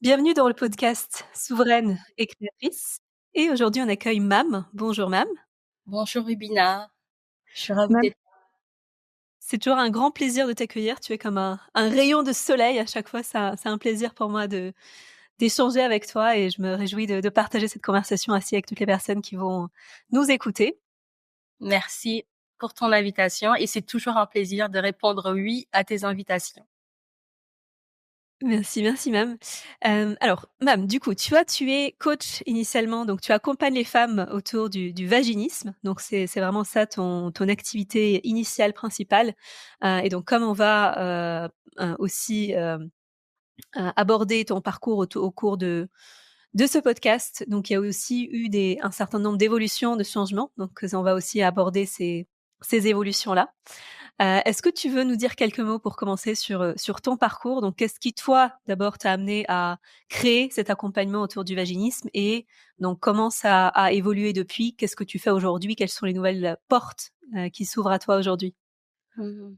Bienvenue dans le podcast Souveraine et créatrice. Et aujourd'hui, on accueille Mam. Bonjour Mam. Bonjour Rubina, je suis ravie Mam, d'être c'est toujours un grand plaisir de t'accueillir. Tu es comme un rayon de soleil à chaque fois. C'est un plaisir pour moi d'échanger avec toi et je me réjouis de partager cette conversation ainsi avec toutes les personnes qui vont nous écouter. Merci pour ton invitation et c'est toujours un plaisir de répondre oui à tes invitations. Merci, merci Mam. Alors Mam, du coup, tu es coach initialement, donc tu accompagnes les femmes autour du vaginisme. Donc c'est vraiment ça ton activité initiale principale. Et donc comme on va aussi aborder ton parcours au cours de ce podcast, donc il y a aussi eu un certain nombre d'évolutions, de changements. Donc on va aussi aborder ces évolutions-là. Est-ce que tu veux nous dire quelques mots pour commencer sur ton parcours? Donc, qu'est-ce qui, toi, d'abord, t'a amené à créer cet accompagnement autour du vaginisme et donc comment ça a évolué depuis? Qu'est-ce que tu fais aujourd'hui? Quelles sont les nouvelles portes qui s'ouvrent à toi aujourd'hui? Mhm.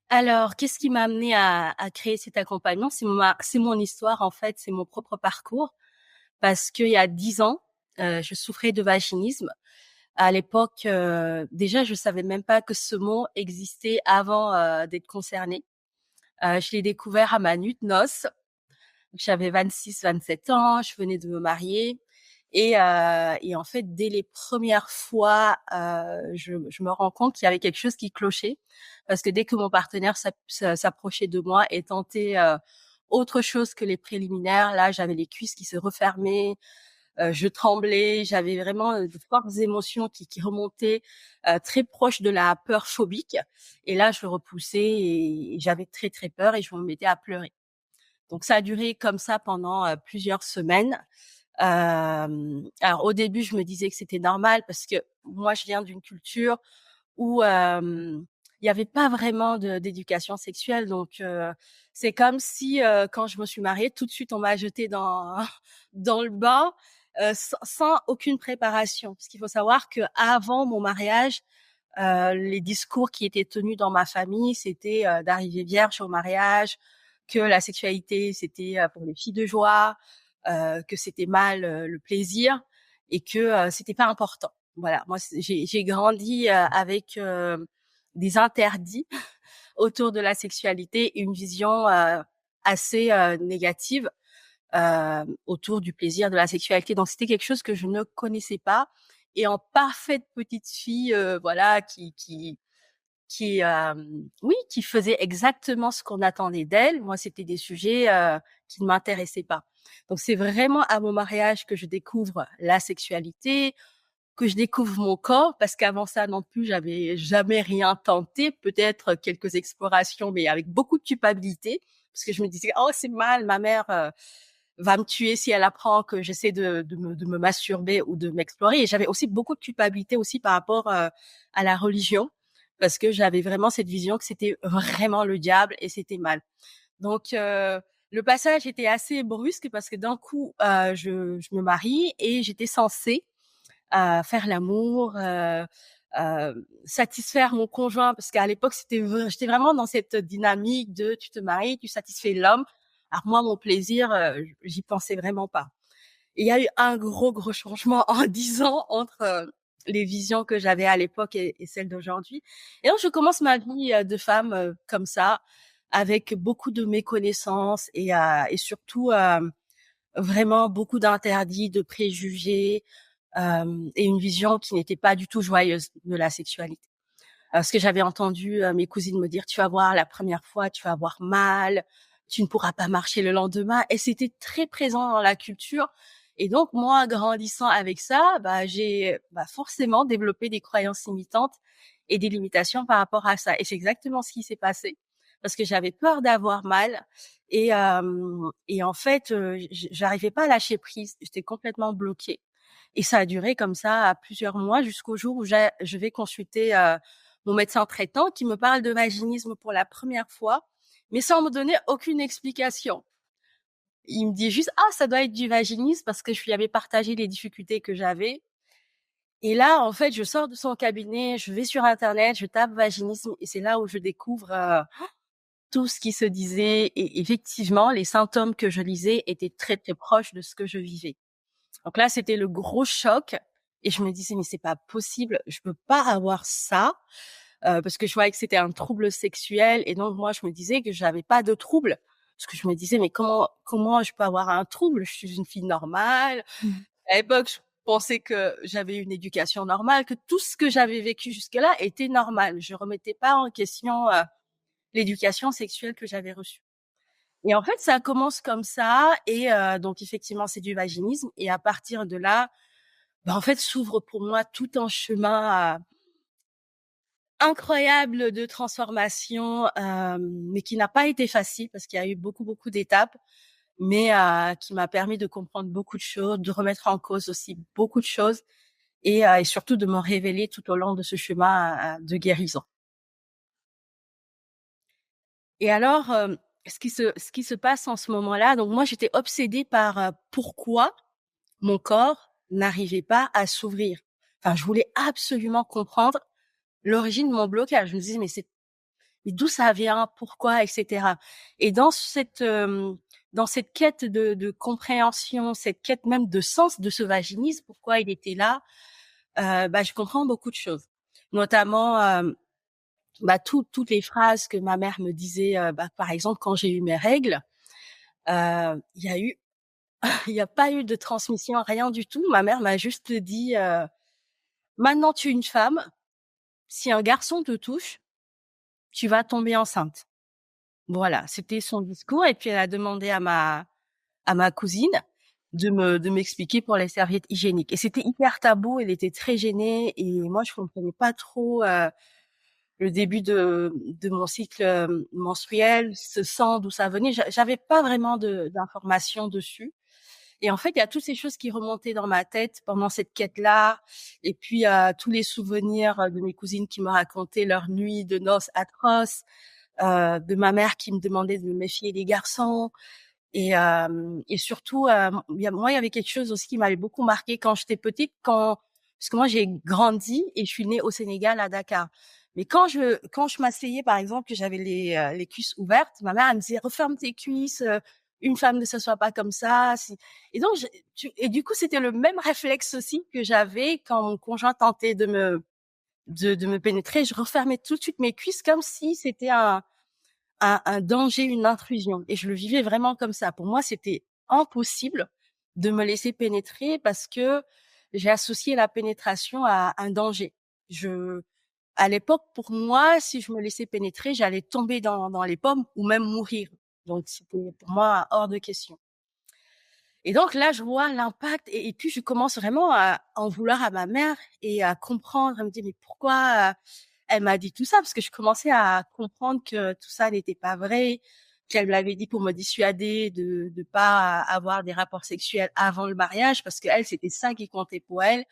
Alors, qu'est-ce qui m'a amené à créer cet accompagnement? C'est mon histoire en fait, c'est mon propre parcours parce qu'il y a 10 ans, je souffrais de vaginisme. À l'époque, déjà, je savais même pas que ce mot existait avant d'être concernée. Je l'ai découvert à ma nuit de noces. J'avais 26, 27 ans, je venais de me marier et en fait, dès les premières fois, je me rends compte qu'il y avait quelque chose qui clochait parce que dès que mon partenaire s'approchait de moi et tentait autre chose que les préliminaires, là, j'avais les cuisses qui se refermaient, je tremblais, j'avais vraiment de fortes émotions qui remontaient très proches de la peur phobique. Et là, je repoussais et j'avais très très peur et je me mettais à pleurer. Donc ça a duré comme ça pendant plusieurs semaines. Alors au début, je me disais que c'était normal parce que moi, je viens d'une culture où il n'y avait pas vraiment d'éducation sexuelle. Donc c'est comme si quand je me suis mariée, tout de suite on m'a jetée dans dans le bain sans aucune préparation. Parce qu'il faut savoir que avant mon mariage, les discours qui étaient tenus dans ma famille, c'était d'arriver vierge au mariage, que la sexualité c'était pour les filles de joie, que c'était mal le plaisir et que c'était pas important. Voilà, moi j'ai grandi avec des interdits autour de la sexualité et une vision assez négative autour du plaisir de la sexualité. Donc c'était quelque chose que je ne connaissais pas et en parfaite petite fille, voilà, qui oui, qui faisait exactement ce qu'on attendait d'elle. Moi, c'était des sujets qui ne m'intéressaient pas. Donc c'est vraiment à mon mariage que je découvre la sexualité, que je découvre mon corps, parce qu'avant ça non plus, j'avais jamais rien tenté, peut-être quelques explorations, mais avec beaucoup de culpabilité, parce que je me disais, oh, c'est mal, ma mère va me tuer si elle apprend que j'essaie de me masturber ou de m'explorer. Et j'avais aussi beaucoup de culpabilité aussi par rapport à la religion, parce que j'avais vraiment cette vision que c'était vraiment le diable et c'était mal. Donc, le passage était assez brusque parce que d'un coup, je me marie et j'étais censée faire l'amour, satisfaire mon conjoint parce qu'à l'époque j'étais vraiment dans cette dynamique de tu te maries, tu satisfais l'homme. Alors moi mon plaisir, j'y pensais vraiment pas. Et il y a eu un gros changement en 10 ans entre les visions que j'avais à l'époque et celles d'aujourd'hui. Et donc je commence ma vie de femme comme ça, avec beaucoup de méconnaissances et surtout vraiment beaucoup d'interdits, de préjugés et une vision qui n'était pas du tout joyeuse de la sexualité. Parce que j'avais entendu mes cousines me dire, tu vas voir, la première fois, tu vas avoir mal, tu ne pourras pas marcher le lendemain. Et c'était très présent dans la culture. Et donc, moi, grandissant avec ça, j'ai forcément développé des croyances limitantes et des limitations par rapport à ça. Et c'est exactement ce qui s'est passé. Parce que j'avais peur d'avoir mal. Et en fait, j'arrivais pas à lâcher prise. J'étais complètement bloquée. Et ça a duré comme ça à plusieurs mois jusqu'au jour où je vais consulter mon médecin traitant qui me parle de vaginisme pour la première fois, mais sans me donner aucune explication. Il me dit juste, ah, ça doit être du vaginisme parce que je lui avais partagé les difficultés que j'avais. Et là, en fait, je sors de son cabinet, je vais sur Internet, je tape vaginisme et c'est là où je découvre tout ce qui se disait et effectivement, les symptômes que je lisais étaient très, très proches de ce que je vivais. Donc là, c'était le gros choc et je me disais: «Mais c'est pas possible, je peux pas avoir ça», parce que je voyais que c'était un trouble sexuel et donc moi, je me disais que j'avais pas de trouble. Parce que je me disais: «Mais comment je peux avoir un trouble? Je suis une fille normale». Mmh. À l'époque, je pensais que j'avais une éducation normale, que tout ce que j'avais vécu jusque-là était normal. Je remettais pas en question, l'éducation sexuelle que j'avais reçue. Et en fait, ça commence comme ça et donc effectivement, c'est du vaginisme et à partir de là, bah, en fait, s'ouvre pour moi tout un chemin, incroyable de transformation, mais qui n'a pas été facile parce qu'il y a eu beaucoup, beaucoup d'étapes, mais qui m'a permis de comprendre beaucoup de choses, de remettre en cause aussi beaucoup de choses et surtout de me révéler tout au long de ce chemin, de guérison. Et alors, ce qui se passe en ce moment-là, donc moi, j'étais obsédée par, pourquoi mon corps n'arrivait pas à s'ouvrir. Enfin, je voulais absolument comprendre l'origine de mon blocage. Je me disais: «Mais d'où ça vient? Pourquoi?» et cetera. Et dans cette quête de compréhension, cette quête même de sens de ce vaginisme, pourquoi il était là, bah, je comprends beaucoup de choses. Notamment, bah, toutes les phrases que ma mère me disait, bah, par exemple, quand j'ai eu mes règles, il y a eu il y a pas eu de transmission, rien du tout. Ma mère m'a juste dit, «Maintenant tu es une femme, si un garçon te touche, tu vas tomber enceinte». Voilà, c'était son discours et puis elle a demandé à ma cousine de m'expliquer pour les serviettes hygiéniques et c'était hyper tabou, elle était très gênée et moi je comprenais pas trop, le début de mon cycle, menstruel, ce sang, d'où ça venait. J'avais pas vraiment d'informations dessus. Et en fait, il y a toutes ces choses qui remontaient dans ma tête pendant cette quête-là. Et puis, tous les souvenirs de mes cousines qui me racontaient leurs nuits de noces atroces, de ma mère qui me demandait de me méfier des garçons. Et surtout, il y avait quelque chose aussi qui m'avait beaucoup marqué quand j'étais petite, parce que moi, j'ai grandi et je suis née au Sénégal, à Dakar. Mais quand je m'asseyais, par exemple, que j'avais les cuisses ouvertes, ma mère, elle me disait: «Referme tes cuisses, une femme ne s'assoit pas comme ça». Et donc, et du coup, c'était le même réflexe aussi que j'avais quand mon conjoint tentait de me pénétrer. Je refermais tout de suite mes cuisses comme si c'était un danger, une intrusion. Et je le vivais vraiment comme ça. Pour moi, c'était impossible de me laisser pénétrer parce que j'ai associé la pénétration à un danger. À l'époque, pour moi, si je me laissais pénétrer, j'allais tomber dans les pommes ou même mourir. Donc, c'était pour moi hors de question. Et donc là, je vois l'impact et puis je commence vraiment à en vouloir à ma mère et à comprendre. Elle me dit: «Mais pourquoi, elle m'a dit tout ça?» Parce que je commençais à comprendre que tout ça n'était pas vrai, qu'elle me l'avait dit pour me dissuader de pas avoir des rapports sexuels avant le mariage parce qu'elle, c'était ça qui comptait pour elle,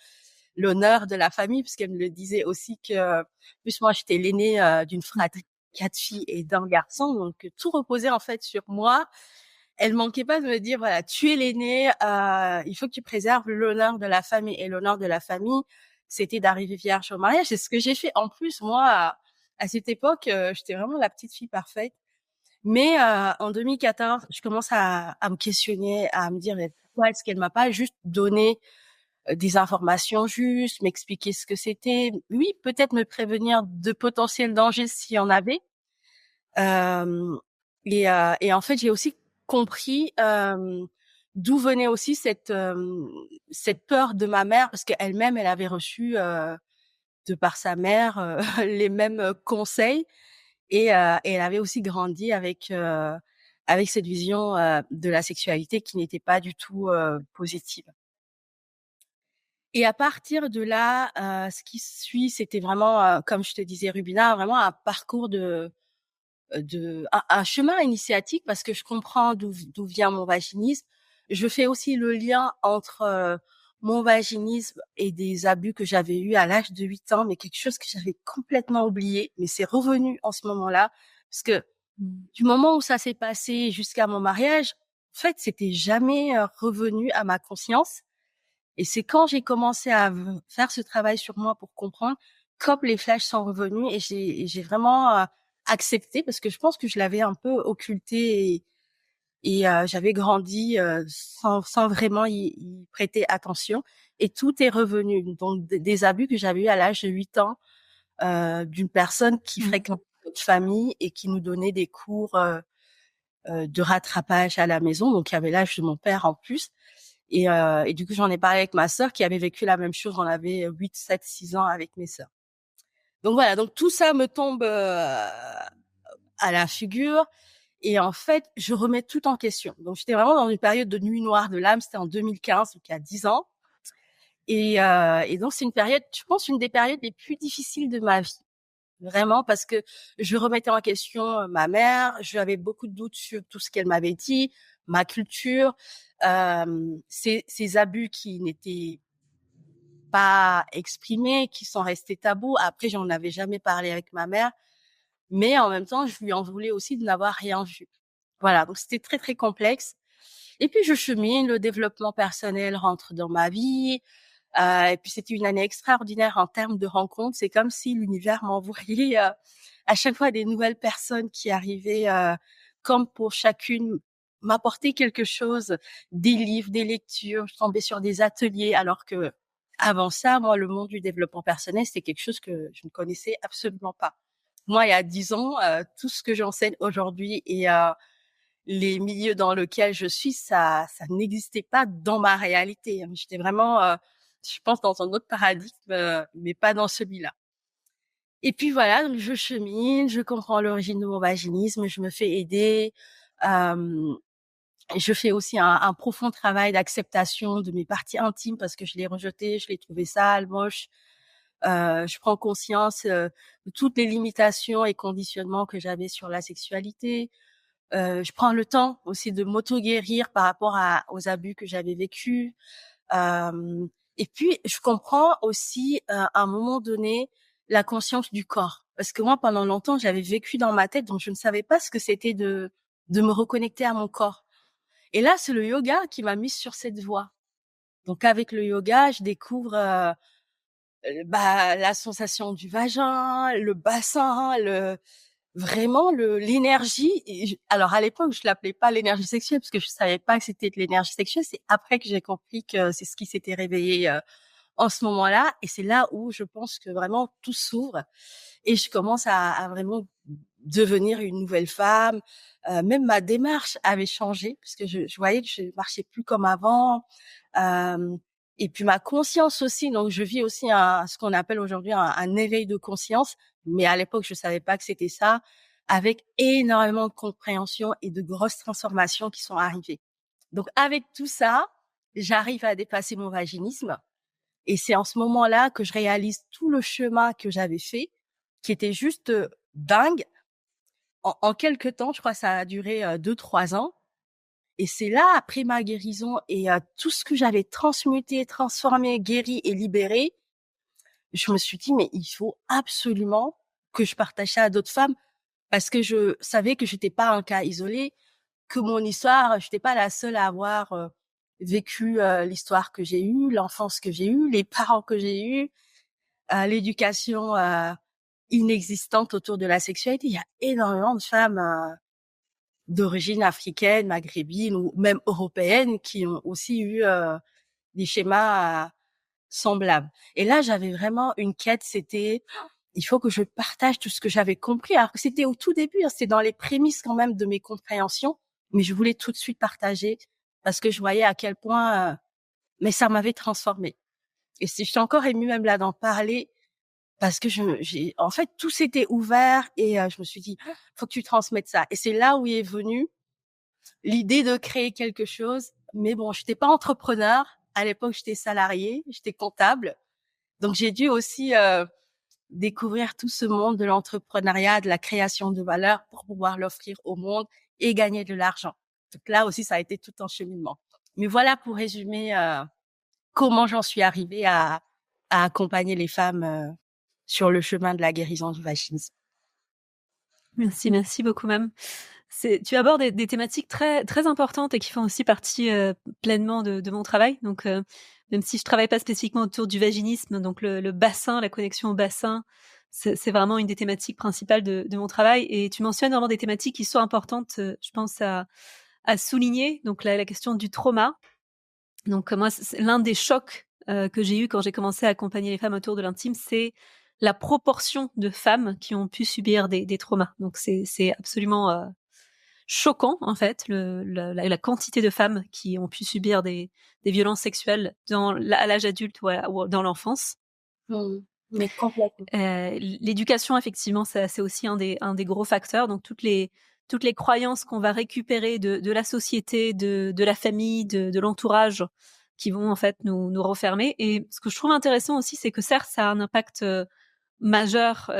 l'honneur de la famille, puisqu'elle me le disait aussi que, en plus moi, j'étais l'aînée, d'une fratrie, 4 filles et d'un garçon, donc tout reposait en fait sur moi. Elle manquait pas de me dire: «Voilà, tu es l'aînée, il faut que tu préserves l'honneur de la famille» et l'honneur de la famille, c'était d'arriver vierge au mariage. C'est ce que j'ai fait. En plus, moi, à cette époque, j'étais vraiment la petite fille parfaite. Mais en 2014, je commence à me questionner, à me dire: «Mais pourquoi est-ce qu'elle m'a pas juste donné, des informations justes, m'expliquer ce que c'était?» Oui, peut-être me prévenir de potentiels dangers s'il y en avait. Hem et en fait, j'ai aussi compris, d'où venait aussi cette peur de ma mère parce qu'elle-même, elle avait reçu, de par sa mère, les mêmes, conseils et elle avait aussi grandi avec cette vision, de la sexualité qui n'était pas du tout, positive. Et à partir de là, ce qui suit, c'était vraiment, comme je te disais, Rubina, vraiment un parcours un chemin initiatique parce que je comprends d'où vient mon vaginisme. Je fais aussi le lien entre, mon vaginisme et des abus que j'avais eus à l'âge de 8 ans, mais quelque chose que j'avais complètement oublié, mais c'est revenu en ce moment-là. Parce que Mmh. du moment où ça s'est passé jusqu'à mon mariage, en fait, c'était jamais, revenu à ma conscience et c'est quand j'ai commencé à faire ce travail sur moi pour comprendre, comme les flashs sont revenus et j'ai vraiment, accepté parce que je pense que je l'avais un peu occulté et j'avais grandi sans vraiment y prêter attention et tout est revenu. Donc des abus que j'avais eu à l'âge de 8 ans d'une personne qui Mmh. fréquentait notre famille et qui nous donnait des cours de rattrapage à la maison. Donc il y avait l'âge de mon père en plus. Et du coup, j'en ai parlé avec ma sœur qui avait vécu la même chose. On avait 8, 7, 6 ans avec mes sœurs. Donc voilà, donc tout ça me tombe à la figure. Et en fait, je remets tout en question. Donc j'étais vraiment dans une période de nuit noire de l'âme. C'était en 2015, donc il y a 10 ans. Et donc c'est une période, je pense, une des périodes les plus difficiles de ma vie. Vraiment, parce que je remettais en question ma mère. J'avais beaucoup de doutes sur tout ce qu'elle m'avait dit, ma culture, ces abus qui n'étaient pas exprimés, qui sont restés tabous. Après, j'en avais jamais parlé avec ma mère, mais en même temps, je lui en voulais aussi de n'avoir rien vu. Voilà, donc c'était très très complexe. Et puis je chemine, le développement personnel rentre dans ma vie. Et puis c'était une année extraordinaire en termes de rencontres. C'est comme si l'univers m'envoyait à chaque fois des nouvelles personnes qui arrivaient, comme pour chacune m'apporter quelque chose, des livres, des lectures. Je tombais sur des ateliers, alors que avant ça, moi, le monde du développement personnel, c'était quelque chose que je ne connaissais absolument pas. Moi, il y a 10 ans, tout ce que j'enseigne aujourd'hui et les milieux dans lesquels je suis, ça n'existait pas dans ma réalité. J'étais vraiment, je pense, dans un autre paradigme, mais pas dans celui-là. Et puis voilà, donc je chemine, je comprends l'origine de mon vaginisme, je me fais aider. Euh, je fais aussi un profond travail d'acceptation de mes parties intimes parce que je les rejetées, je les trouvais sales, moches. Je prends conscience de toutes les limitations et conditionnements que j'avais sur la sexualité. Je prends le temps aussi de m'auto-guérir par rapport aux abus que j'avais vécus. Euh, et puis, je comprends aussi, à un moment donné, la conscience du corps. Parce que moi, pendant longtemps, j'avais vécu dans ma tête, donc je ne savais pas ce que c'était de me reconnecter à mon corps. Et là, c'est le yoga qui m'a mise sur cette voie. Donc, avec le yoga, je découvre la sensation du vagin, le bassin, vraiment l'énergie. Alors à l'époque, je l'appelais pas l'énergie sexuelle parce que je savais pas que c'était de l'énergie sexuelle. C'est après que j'ai compris que c'est ce qui s'était réveillé en ce moment-là. Et c'est là où je pense que vraiment tout s'ouvre et je commence à vraiment devenir une nouvelle femme. Même ma démarche avait changé parce que je voyais que je marchais plus comme avant. Euh, et puis ma conscience aussi. Donc je vis aussi ce qu'on appelle aujourd'hui un éveil de conscience. Mais à l'époque, je savais pas que c'était ça, avec énormément de compréhension et de grosses transformations qui sont arrivées. Donc avec tout ça, j'arrive à dépasser mon vaginisme. Et c'est en ce moment-là que je réalise tout le chemin que j'avais fait, qui était juste dingue. En quelques temps, je crois que ça a duré 2-3 ans. Et c'est là, après ma guérison et tout ce que j'avais transmuté, transformé, guéri et libéré, je me suis dit, mais il faut absolument que je partage ça à d'autres femmes parce que je savais que j'étais pas un cas isolé, que mon histoire, j'étais pas la seule à avoir vécu l'histoire que j'ai eue, l'enfance que j'ai eue, les parents que j'ai eus, l'éducation inexistante autour de la sexualité. Il y a énormément de femmes d'origine africaine, maghrébine ou même européenne qui ont aussi eu des schémas semblables. Et là, j'avais vraiment une quête, c'était il faut que je partage tout ce que j'avais compris. Alors que c'était au tout début, c'était dans les prémices quand même de mes compréhensions, mais je voulais tout de suite partager parce que je voyais à quel point mais ça m'avait transformée. Et je suis encore émue même là d'en parler parce que en fait tout s'était ouvert et je me suis dit faut que tu transmettes ça. Et c'est là où est venue l'idée de créer quelque chose. Mais bon, j'étais pas entrepreneur. À l'époque, j'étais salariée, j'étais comptable. Donc, j'ai dû aussi découvrir tout ce monde de l'entrepreneuriat, de la création de valeur pour pouvoir l'offrir au monde et gagner de l'argent. Donc là aussi, ça a été tout un cheminement. Mais voilà pour résumer comment j'en suis arrivée à accompagner les femmes sur le chemin de la guérison du vaginisme. Merci beaucoup, même. Tu abordes des thématiques très, très importantes et qui font aussi partie pleinement de mon travail. Donc, même si je travaille pas spécifiquement autour du vaginisme, donc le bassin, la connexion au bassin, c'est vraiment une des thématiques principales de mon travail. Et tu mentionnes vraiment des thématiques qui sont importantes, je pense, à souligner. Donc la question du trauma. Donc moi, c'est l'un des chocs que j'ai eu quand j'ai commencé à accompagner les femmes autour de l'intime, c'est la proportion de femmes qui ont pu subir des traumas. Donc c'est absolument choquant en fait la quantité de femmes qui ont pu subir des violences sexuelles à l'âge adulte ou dans l'enfance. Mais complètement. L'éducation, effectivement, c'est aussi un des gros facteurs. Donc toutes les croyances qu'on va récupérer de la société, de la famille, de l'entourage, qui vont en fait nous refermer. Et ce que je trouve intéressant aussi, c'est que certes, ça a un impact majeur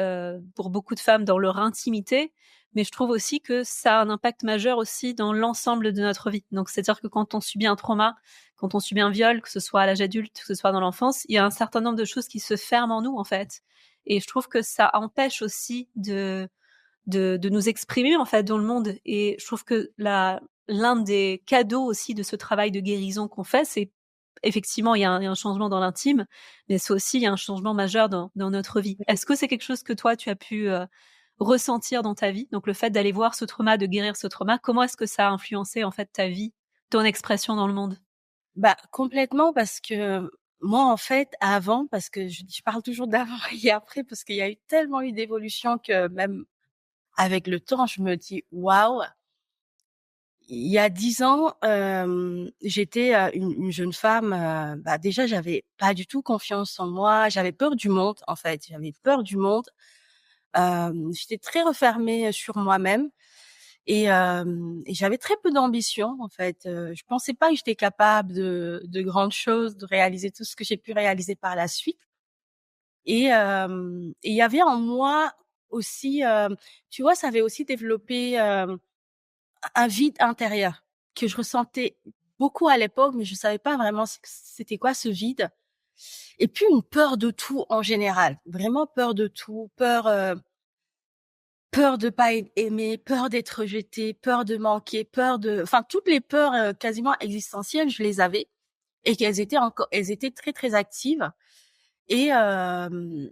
pour beaucoup de femmes dans leur intimité, mais je trouve aussi que ça a un impact majeur aussi dans l'ensemble de notre vie. Donc c'est-à-dire que quand on subit un trauma, quand on subit un viol, que ce soit à l'âge adulte, que ce soit dans l'enfance, il y a un certain nombre de choses qui se ferment en nous en fait. Et je trouve que ça empêche aussi de nous exprimer en fait dans le monde. Et je trouve que l'un des cadeaux aussi de ce travail de guérison qu'on fait, c'est effectivement il y a un changement dans l'intime, mais c'est aussi il y a un changement majeur dans notre vie. Est-ce que c'est quelque chose que toi tu as pu ressentir dans ta vie? Donc le fait d'aller voir ce trauma, de guérir ce trauma, comment est-ce que ça a influencé en fait ta vie, ton expression dans le monde? Bah, complètement, parce que moi, en fait, avant, parce que je parle toujours d'avant et après, parce qu'il y a eu tellement eu d'évolution que même avec le temps, je me dis: «Waouh!» Il y a 10 ans, j'étais, une jeune femme, bah, déjà, j'avais pas du tout confiance en moi, j'avais peur du monde, en fait, j'avais peur du monde. J'étais très refermée sur moi-même et j'avais très peu d'ambition, en fait. Je pensais pas que j'étais capable de grandes choses, de réaliser tout ce que j'ai pu réaliser par la suite et il y avait en moi aussi, tu vois, ça avait aussi développé, un vide intérieur que je ressentais beaucoup à l'époque, mais je savais pas vraiment c'était quoi ce vide. Et puis une peur de tout en général, vraiment peur de tout, peur de pas être aimée, peur d'être rejetée, peur de manquer, enfin toutes les peurs quasiment existentielles, je les avais et elles étaient très très actives et euh,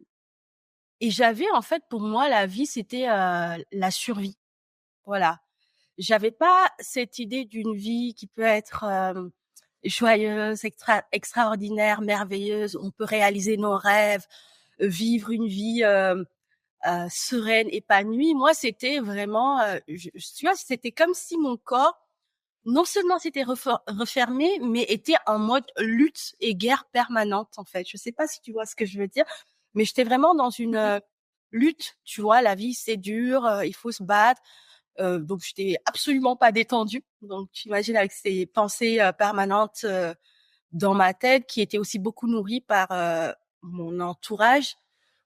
et j'avais en fait pour moi la vie c'était la survie. Voilà. J'avais pas cette idée d'une vie qui peut être joyeuse, extraordinaire, merveilleuse. On peut réaliser nos rêves, vivre une vie sereine, épanouie. Moi, c'était vraiment, tu vois, c'était comme si mon corps, non seulement s'était refermé, mais était en mode lutte et guerre permanente, en fait. Je sais pas si tu vois ce que je veux dire, mais j'étais vraiment dans une lutte. Tu vois, la vie, c'est dur, il faut se battre. Donc j'étais absolument pas détendue. Donc tu imagines avec ces pensées permanentes dans ma tête qui étaient aussi beaucoup nourries par mon entourage,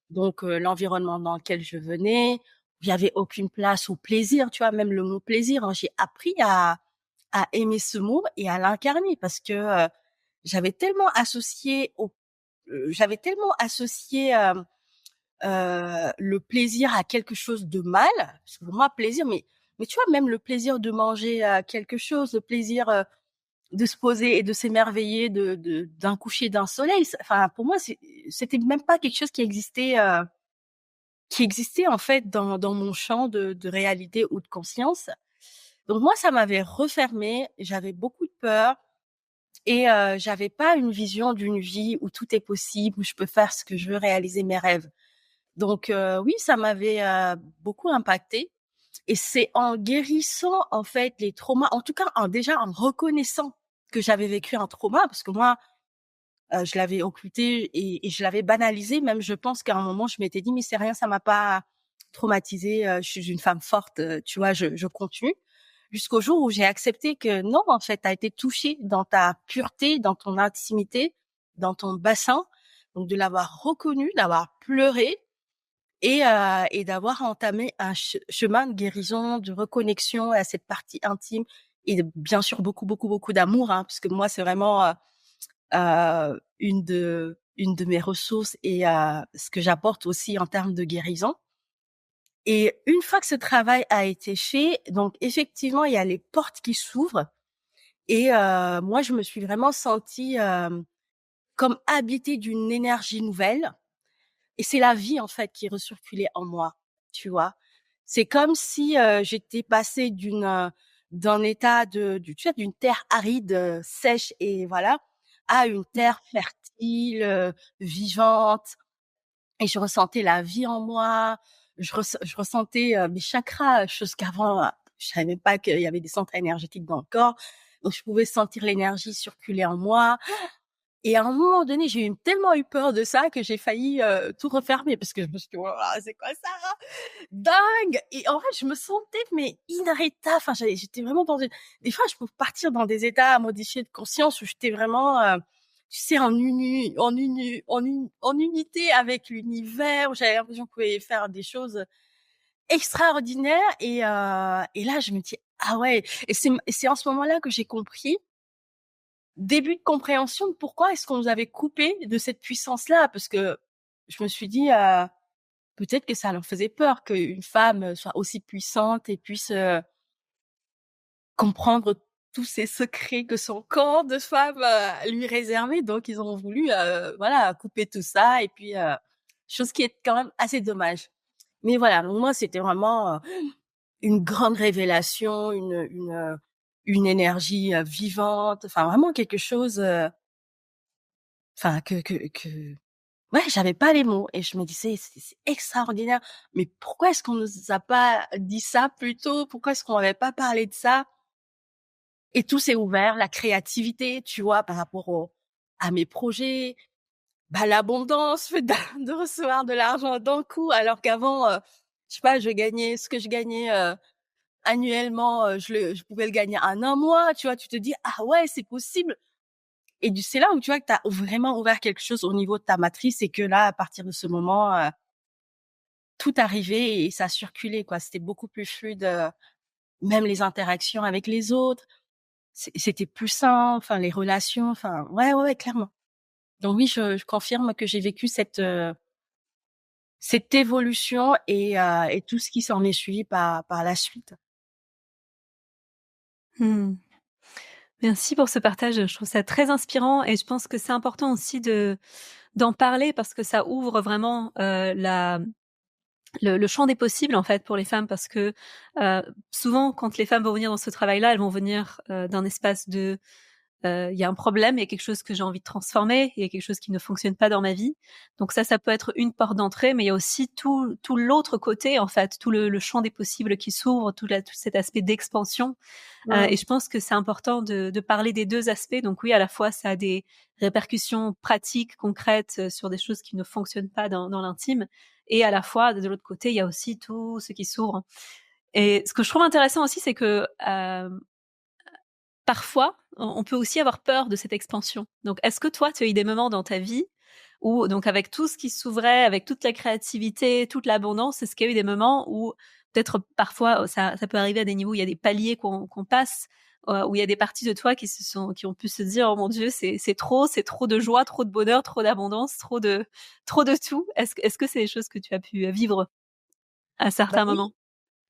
donc l'environnement dans lequel je venais. Il y avait aucune place au plaisir, tu vois, même le mot plaisir, hein, j'ai appris à aimer ce mot et à l'incarner parce que j'avais tellement associé le plaisir à quelque chose de mal, parce que pour moi plaisir, mais tu vois même le plaisir de manger quelque chose, le plaisir de se poser et de s'émerveiller d'un coucher d'un soleil, enfin pour moi c'était même pas quelque chose qui existait en fait dans mon champ de réalité ou de conscience. Donc moi ça m'avait refermée, j'avais beaucoup de peur et j'avais pas une vision d'une vie où tout est possible, où je peux faire ce que je veux, réaliser mes rêves. Donc oui, ça m'avait beaucoup impactée et c'est en guérissant en fait les traumas, en tout cas déjà en reconnaissant que j'avais vécu un trauma, parce que moi je l'avais occulté et je l'avais banalisé. Même je pense qu'à un moment je m'étais dit mais c'est rien, ça m'a pas traumatisée, je suis une femme forte, tu vois, je continue. Jusqu'au jour où j'ai accepté que non, en fait, tu as été touchée dans ta pureté, dans ton intimité, dans ton bassin, donc de l'avoir reconnu, d'avoir pleuré et d'avoir entamé un chemin de guérison, de reconnexion à cette partie intime et bien sûr beaucoup, beaucoup, beaucoup d'amour, hein, parce que moi, c'est vraiment une de mes ressources et ce que j'apporte aussi en termes de guérison. Et une fois que ce travail a été fait, donc effectivement, il y a les portes qui s'ouvrent et moi, je me suis vraiment sentie comme habitée d'une énergie nouvelle. et c'est la vie, en fait, qui recirculait en moi, tu vois? C'est comme si, j'étais passée d'un état tu sais, d'une terre aride, sèche et voilà, à une terre fertile, vivante, et je ressentais la vie en moi. Je ressentais, mes chakras, chose qu'avant, je savais même pas qu'il y avait des centres énergétiques dans le corps. Donc je pouvais sentir l'énergie circuler en moi. Et à un moment donné, tellement eu peur de ça que j'ai failli, tout refermer parce que je me suis dit: «Oh là là, c'est quoi ça? Dingue!» Et en fait, je me sentais mais inarrêtable. Enfin, j'étais vraiment dans une des fois, je peux partir dans des états modifiés de conscience où j'étais vraiment, tu sais, en unité avec l'univers, où j'avais l'impression qu'on pouvait faire des choses extraordinaires. Et là, je me dis: «Ah ouais», et c'est en ce moment-là que j'ai compris, début de compréhension de pourquoi est-ce qu'on nous avait coupé de cette puissance-là. Parce que je me suis dit, peut-être que ça leur faisait peur qu'une femme soit aussi puissante et puisse, comprendre tous ces secrets que son corps de femme, lui réservait. Donc ils ont voulu, voilà, couper tout ça, et puis, chose qui est quand même assez dommage. Mais voilà, donc moi, c'était vraiment, une grande révélation, une énergie, vivante, enfin vraiment quelque chose, enfin que ouais, j'avais pas les mots, et je me disais: C'est extraordinaire, mais pourquoi est-ce qu'on nous a pas dit ça plus tôt? Pourquoi est-ce qu'on m'avait pas parlé de ça?» Et tout s'est ouvert, la créativité, tu vois, par rapport à mes projets, bah, l'abondance, fait de recevoir de l'argent d'un coup, alors qu'avant, je sais pas, je gagnais ce que je gagnais, annuellement, je pouvais le gagner en un mois, tu vois? Tu te dis: «Ah ouais, c'est possible». Et c'est là où tu vois que tu as vraiment ouvert quelque chose au niveau de ta matrice, et que là, à partir de ce moment, tout arrivait et ça circulait, quoi. C'était beaucoup plus fluide, même les interactions avec les autres, c'était plus sain, enfin les relations, enfin ouais, ouais, ouais, clairement. Donc oui, je confirme que j'ai vécu cette évolution, et tout ce qui s'en est suivi par la suite. Mmh. Merci pour ce partage, je trouve ça très inspirant et je pense que c'est important aussi d'en parler parce que ça ouvre vraiment, le champ des possibles, en fait, pour les femmes parce que, souvent quand les femmes vont venir dans ce travail-là, elles vont venir, d'un espace de, il y a un problème, il y a quelque chose que j'ai envie de transformer, il y a quelque chose qui ne fonctionne pas dans ma vie. Donc ça peut être une porte d'entrée, mais il y a aussi tout l'autre côté, en fait, tout le champ des possibles qui s'ouvre, tout cet aspect d'expansion. Et Mmh. je pense que c'est important de parler des 2 aspects. Donc oui, à la fois, ça a des répercussions pratiques, concrètes, sur des choses qui ne fonctionnent pas dans l'intime et à la fois, de l'autre côté, il y a aussi tout ce qui s'ouvre. Et ce que je trouve intéressant aussi, c'est que, parfois, on peut aussi avoir peur de cette expansion. Donc est-ce que toi, tu as eu des moments dans ta vie où donc avec tout ce qui s'ouvrait, avec toute la créativité, toute l'abondance, est-ce qu'il y a eu des moments où peut-être parfois ça peut arriver à des niveaux où il y a des paliers qu'on passe, où il y a des parties de toi qui ont pu se dire: «Oh mon Dieu, c'est trop de joie, trop de bonheur, trop d'abondance, trop de tout». Est-ce que c'est des choses que tu as pu, vivre à Bah certains oui. moments?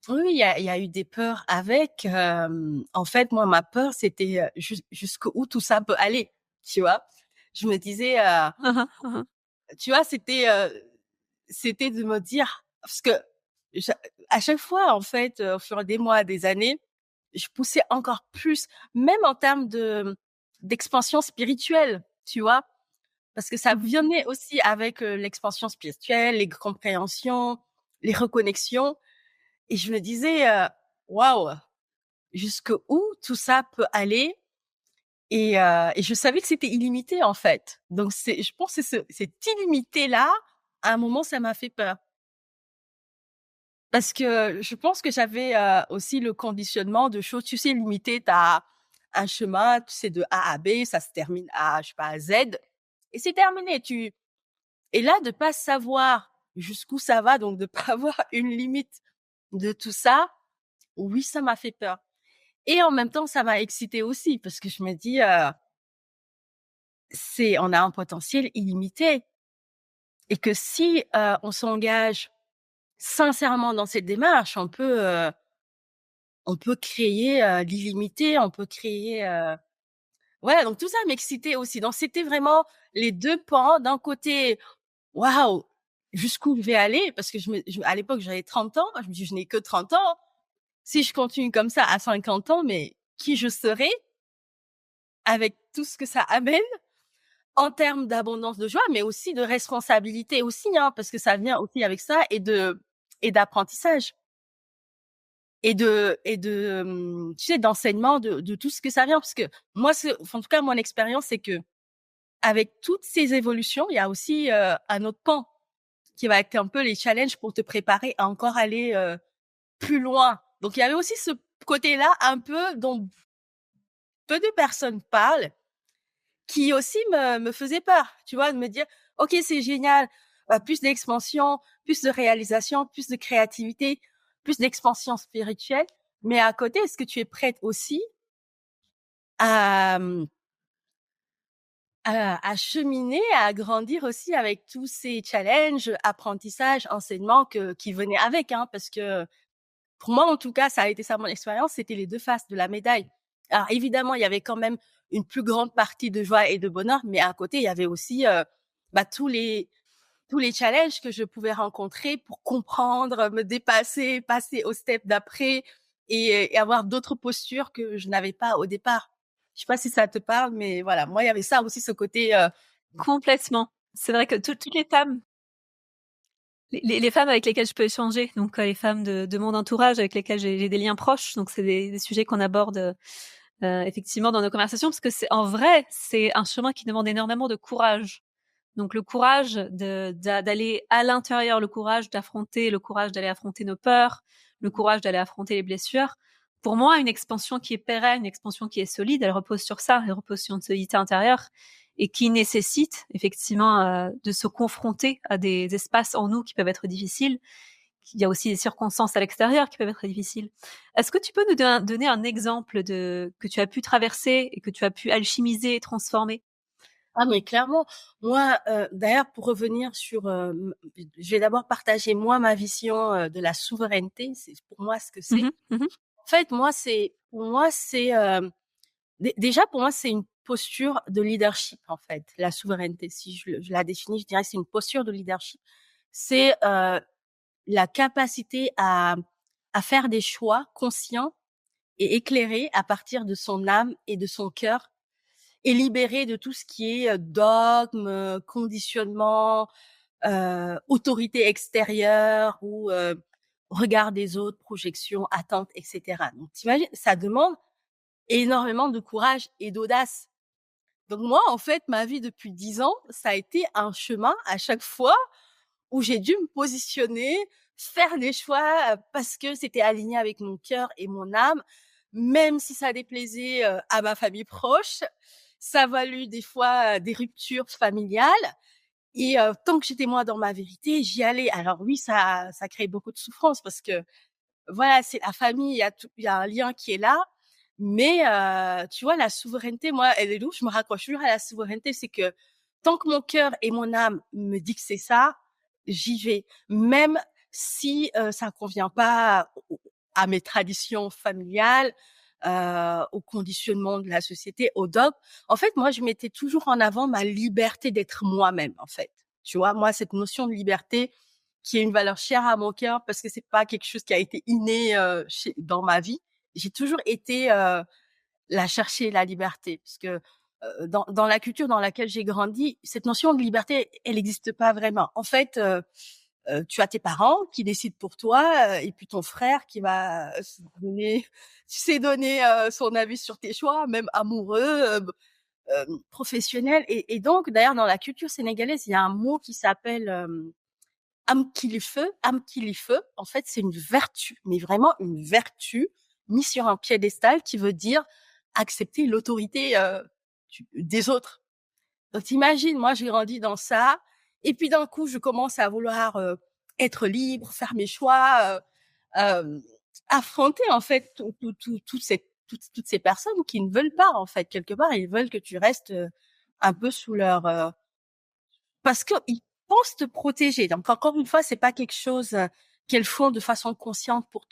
Oui, oui, il y a eu des peurs avec, en fait, moi, ma peur, c'était, jusqu'où tout ça peut aller, tu vois? Je me disais, Hein, hein, hein, hein. tu vois, c'était de me dire, parce que ja à chaque fois, en fait, au fur des mois, des années, je poussais encore plus, même en termes d'expansion spirituelle, tu vois? Parce que ça Mmh mh. venait aussi avec, l'expansion spirituelle, les compréhensions, les reconnexions, et je me disais, «Waouh, jusqu'où tout ça peut aller?» Et je savais que c'était illimité, en fait. Donc je pense que cet illimité-là, à un moment, ça m'a fait peur. Parce que je pense que j'avais, aussi le conditionnement de choses, tu sais, limitées. Tu as un chemin, tu sais, de A à B, ça se termine à, je sais pas, à Z, et c'est terminé. Et là, de pas savoir jusqu'où ça va, donc de pas avoir une limite de tout ça, oui, ça m'a fait peur. Et en même temps, ça m'a excitée aussi parce que je me dis, on a un potentiel illimité, et que si, on s'engage sincèrement dans cette démarche, on peut créer, l'illimité, on peut créer, voilà, donc tout ça m'excitait aussi. Donc c'était vraiment les 2 pans. D'un côté, waouh! jusqu'où je vais aller, parce que à l'époque, j'avais 30 ans. Je me dis, je n'ai que 30 ans. Si je continue comme ça à 50 ans, mais qui je serai avec tout ce que ça amène en termes d'abondance de joie, mais aussi de responsabilité aussi, hein, parce que ça vient aussi avec ça et d'apprentissage tu sais, d'enseignement de tout ce que ça vient. Parce que moi, en tout cas, mon expérience, c'est que avec toutes ces évolutions, il y a aussi un autre pan qui va être un peu les challenges pour te préparer à encore aller plus loin. Donc, il y avait aussi ce côté-là un peu dont peu de personnes parlent, qui aussi me faisait peur, tu vois, de me dire, OK, c'est génial, plus d'expansion, plus de réalisation, plus de créativité, plus d'expansion spirituelle. Mais à côté, est-ce que tu es prête aussi à, à cheminer, à grandir aussi avec tous ces challenges, apprentissages, enseignements qui venaient avec, hein, parce que pour moi, en tout cas, ça a été ça mon expérience, c'était les deux faces de la médaille. Alors évidemment, il y avait quand même une plus grande partie de joie et de bonheur, mais à côté, il y avait aussi tous les challenges que je pouvais rencontrer pour comprendre, me dépasser, passer au step d'après et avoir d'autres postures que je n'avais pas au départ. Je sais pas si ça te parle, mais voilà, moi, il y avait ça aussi, ce côté. Complètement. C'est vrai que toutes les femmes, les femmes avec lesquelles je peux échanger, donc les femmes de mon entourage avec lesquelles j'ai des liens proches, donc c'est des sujets qu'on aborde effectivement dans nos conversations, parce que c'est en vrai, c'est un chemin qui demande énormément de courage. Donc le courage d'aller à l'intérieur, le courage d'affronter, le courage d'aller affronter nos peurs, le courage d'aller affronter les blessures. Pour moi, une expansion qui est pérenne, une expansion qui est solide, elle repose sur ça, elle repose sur une solidité intérieure et qui nécessite effectivement de se confronter à des espaces en nous qui peuvent être difficiles. Il y a aussi des circonstances à l'extérieur qui peuvent être difficiles. Est-ce que tu peux nous donner un exemple que tu as pu traverser et que tu as pu alchimiser et transformer? Ah mais clairement, moi d'ailleurs pour revenir sur, je vais d'abord partager moi ma vision de la souveraineté. C'est pour moi ce que c'est. Mmh mh. Mmh. En fait, pour moi c'est déjà pour moi c'est une posture de leadership en fait. La souveraineté, si je la définis, je dirais que c'est une posture de leadership. C'est la capacité à faire des choix conscients et éclairés à partir de son âme et de son cœur et libéré de tout ce qui est dogme, conditionnement, autorité extérieure ou regard des autres, projection, attente, etc. Donc, t'imagines, ça demande énormément de courage et d'audace. Donc moi, en fait, ma vie depuis 10 ans, ça a été un chemin à chaque fois où j'ai dû me positionner, faire des choix parce que c'était aligné avec mon cœur et mon âme, même si ça déplaisait à ma famille proche. Ça a valu des fois des ruptures familiales. Et tant que j'étais moi dans ma vérité, j'y allais. Alors oui, ça crée beaucoup de souffrance parce que voilà, c'est la famille, il y a un lien qui est là. Mais tu vois, la souveraineté, moi, elle est où je me raccroche toujours à la souveraineté, c'est que tant que mon cœur et mon âme me disent que c'est ça, j'y vais. Même si ça convient pas à mes traditions familiales, au conditionnement de la société, au dogme. En fait, moi, je mettais toujours en avant ma liberté d'être moi-même, en fait. Tu vois, moi, cette notion de liberté qui est une valeur chère à mon cœur parce que c'est pas quelque chose qui a été inné dans ma vie. J'ai toujours été la chercher, la liberté, parce que dans la culture dans laquelle j'ai grandi, cette notion de liberté, elle n'existe pas vraiment. En fait, tu as tes parents qui décident pour toi et puis ton frère qui va donner son avis sur tes choix, même amoureux, professionnel. Et donc, d'ailleurs, dans la culture sénégalaise, il y a un mot qui s'appelle Amkilife. En fait, c'est une vertu, mais vraiment une vertu mise sur un piédestal qui veut dire accepter l'autorité des autres. Donc, t'imagines, moi, j'ai grandi dans ça. Et puis, d'un coup, je commence à vouloir être libre, faire mes choix, euh, affronter, en fait, toutes ces personnes qui ne veulent pas, en fait, quelque part, ils veulent que tu restes un peu sous leur... parce qu'ils pensent te protéger. Donc, encore une fois, c'est pas quelque chose qu'elles font de façon consciente pour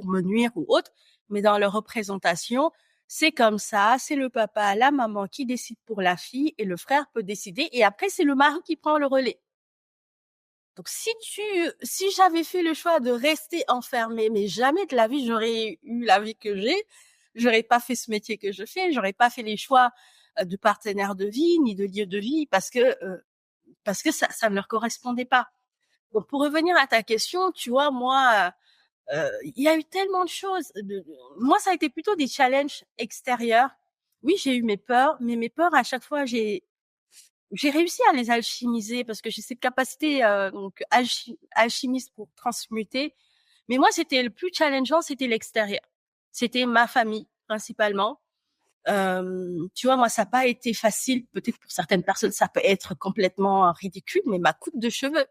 me nuire ou autre, mais dans leur représentation, c'est comme ça, c'est le papa, la maman qui décide pour la fille et le frère peut décider et après c'est le mari qui prend le relais. Donc si j'avais fait le choix de rester enfermée, mais jamais de la vie j'aurais eu la vie que j'ai, j'aurais pas fait ce métier que je fais, j'aurais pas fait les choix de partenaire de vie ni de lieu de vie parce que ça ne leur correspondait pas. Donc pour revenir à ta question, tu vois, moi, il y a eu tellement de choses. Moi, ça a été plutôt des challenges extérieurs. Oui, j'ai eu mes peurs, mais mes peurs à chaque fois, j'ai réussi à les alchimiser parce que j'ai cette capacité donc alchimiste pour transmuter. Mais moi, c'était le plus challengeant, c'était l'extérieur. C'était ma famille principalement. Tu vois, moi, ça n'a pas été facile. Peut-être pour certaines personnes, ça peut être complètement ridicule, mais ma coupe de cheveux.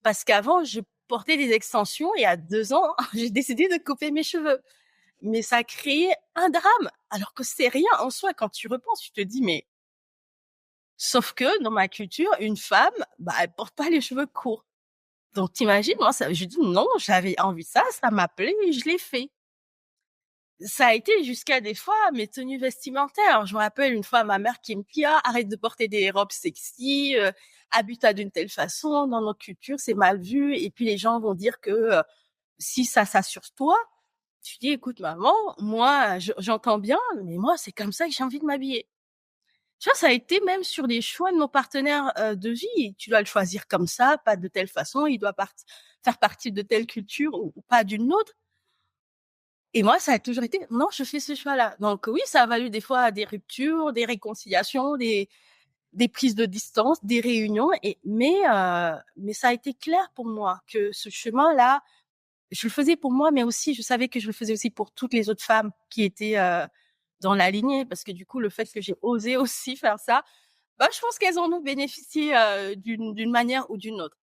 Parce qu'avant, je portais des extensions et à 2 ans, j'ai décidé de couper mes cheveux. Mais ça a créé un drame, alors que c'est rien en soi. Quand tu repenses, tu te dis, mais sauf que dans ma culture, une femme, bah, elle porte pas les cheveux courts. Donc t'imagines, moi, ça, je dis non, j'avais envie de ça, ça m'appelait et je l'ai fait. Ça a été jusqu'à des fois mes tenues vestimentaires. Je me rappelle une fois ma mère qui me dit, ah, arrête de porter des robes sexy, habille-toi d'une telle façon, dans notre culture, c'est mal vu. Et puis les gens vont dire que si ça sur toi, tu dis, écoute maman, moi, j'entends bien, mais moi, c'est comme ça que j'ai envie de m'habiller. Tu vois, ça a été même sur les choix de mon partenaire de vie. Tu dois le choisir comme ça, pas de telle façon. Il doit faire partie de telle culture ou pas d'une autre. Et moi, ça a toujours été, non, je fais ce choix-là. Donc oui, ça a valu des fois des ruptures, des réconciliations, des prises de distance, des réunions. Mais ça a été clair pour moi que ce chemin-là, je le faisais pour moi, mais aussi, je savais que je le faisais aussi pour toutes les autres femmes qui étaient dans la lignée. Parce que du coup, le fait que j'ai osé aussi faire ça, bah, je pense qu'elles en ont bénéficié d'une manière ou d'une autre.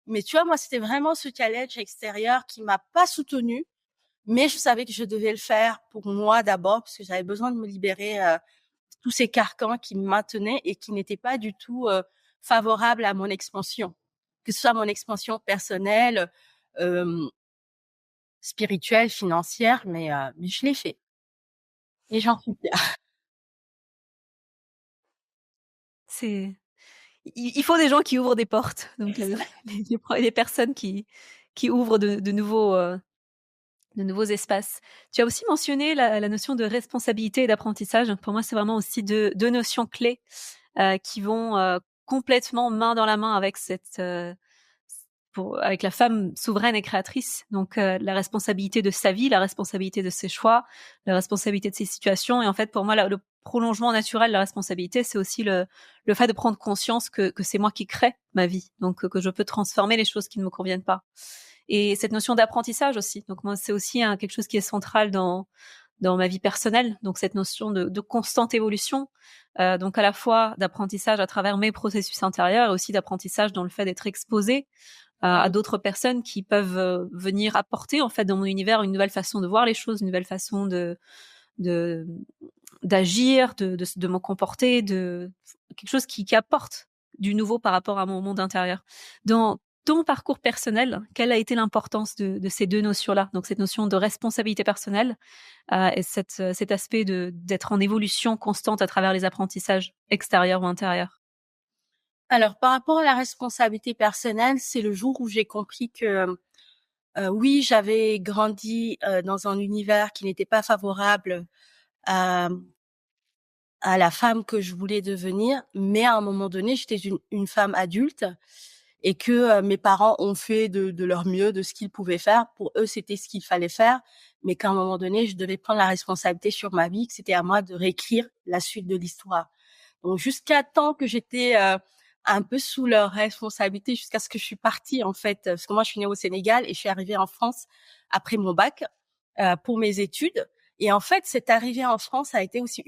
Mais tu vois, moi, c'était vraiment ce challenge extérieur qui m'a pas soutenue, mais je savais que je devais le faire pour moi d'abord, parce que j'avais besoin de me libérer tous ces carcans qui me maintenaient et qui n'étaient pas du tout favorables à mon expansion, que ce soit mon expansion personnelle, euh, spirituelle, financière, mais je l'ai fait et j'en suis fière. C'est il faut des gens qui ouvrent des portes, donc les personnes qui ouvrent de nouveaux espaces. Tu as aussi mentionné la notion de responsabilité et d'apprentissage. Pour moi, c'est vraiment aussi deux notions clés qui vont complètement main dans la main avec avec la femme souveraine et créatrice. Donc la responsabilité de sa vie, la responsabilité de ses choix, la responsabilité de ses situations. Et en fait, pour moi, le prolongement naturel de la responsabilité, c'est aussi le fait de prendre conscience que c'est moi qui crée ma vie, donc que je peux transformer les choses qui ne me conviennent pas. Et cette notion d'apprentissage aussi. Donc moi, c'est aussi quelque chose qui est central dans ma vie personnelle. Donc cette notion de constante évolution, donc à la fois d'apprentissage à travers mes processus intérieurs et aussi d'apprentissage dans le fait d'être exposé à d'autres personnes qui peuvent venir apporter en fait dans mon univers une nouvelle façon de voir les choses, une nouvelle façon de d'agir, de me comporter, de quelque chose qui apporte du nouveau par rapport à mon monde intérieur. Dans ton parcours personnel, quelle a été l'importance de ces deux notions-là? Donc cette notion de responsabilité personnelle et cet aspect d'être en évolution constante à travers les apprentissages extérieurs ou intérieurs. Alors, par rapport à la responsabilité personnelle, c'est le jour où j'ai compris que oui, j'avais grandi dans un univers qui n'était pas favorable à, à la femme que je voulais devenir, mais à un moment donné, j'étais une femme adulte et que mes parents ont fait de leur mieux, de ce qu'ils pouvaient faire. Pour eux, c'était ce qu'il fallait faire, mais qu'à un moment donné, je devais prendre la responsabilité sur ma vie, que c'était à moi de réécrire la suite de l'histoire. Donc, jusqu'à temps que j'étais un peu sous leur responsabilité, jusqu'à ce que je suis partie, en fait, parce que moi, je suis née au Sénégal et je suis arrivée en France après mon bac pour mes études. Et en fait, cette arrivée en France a été aussi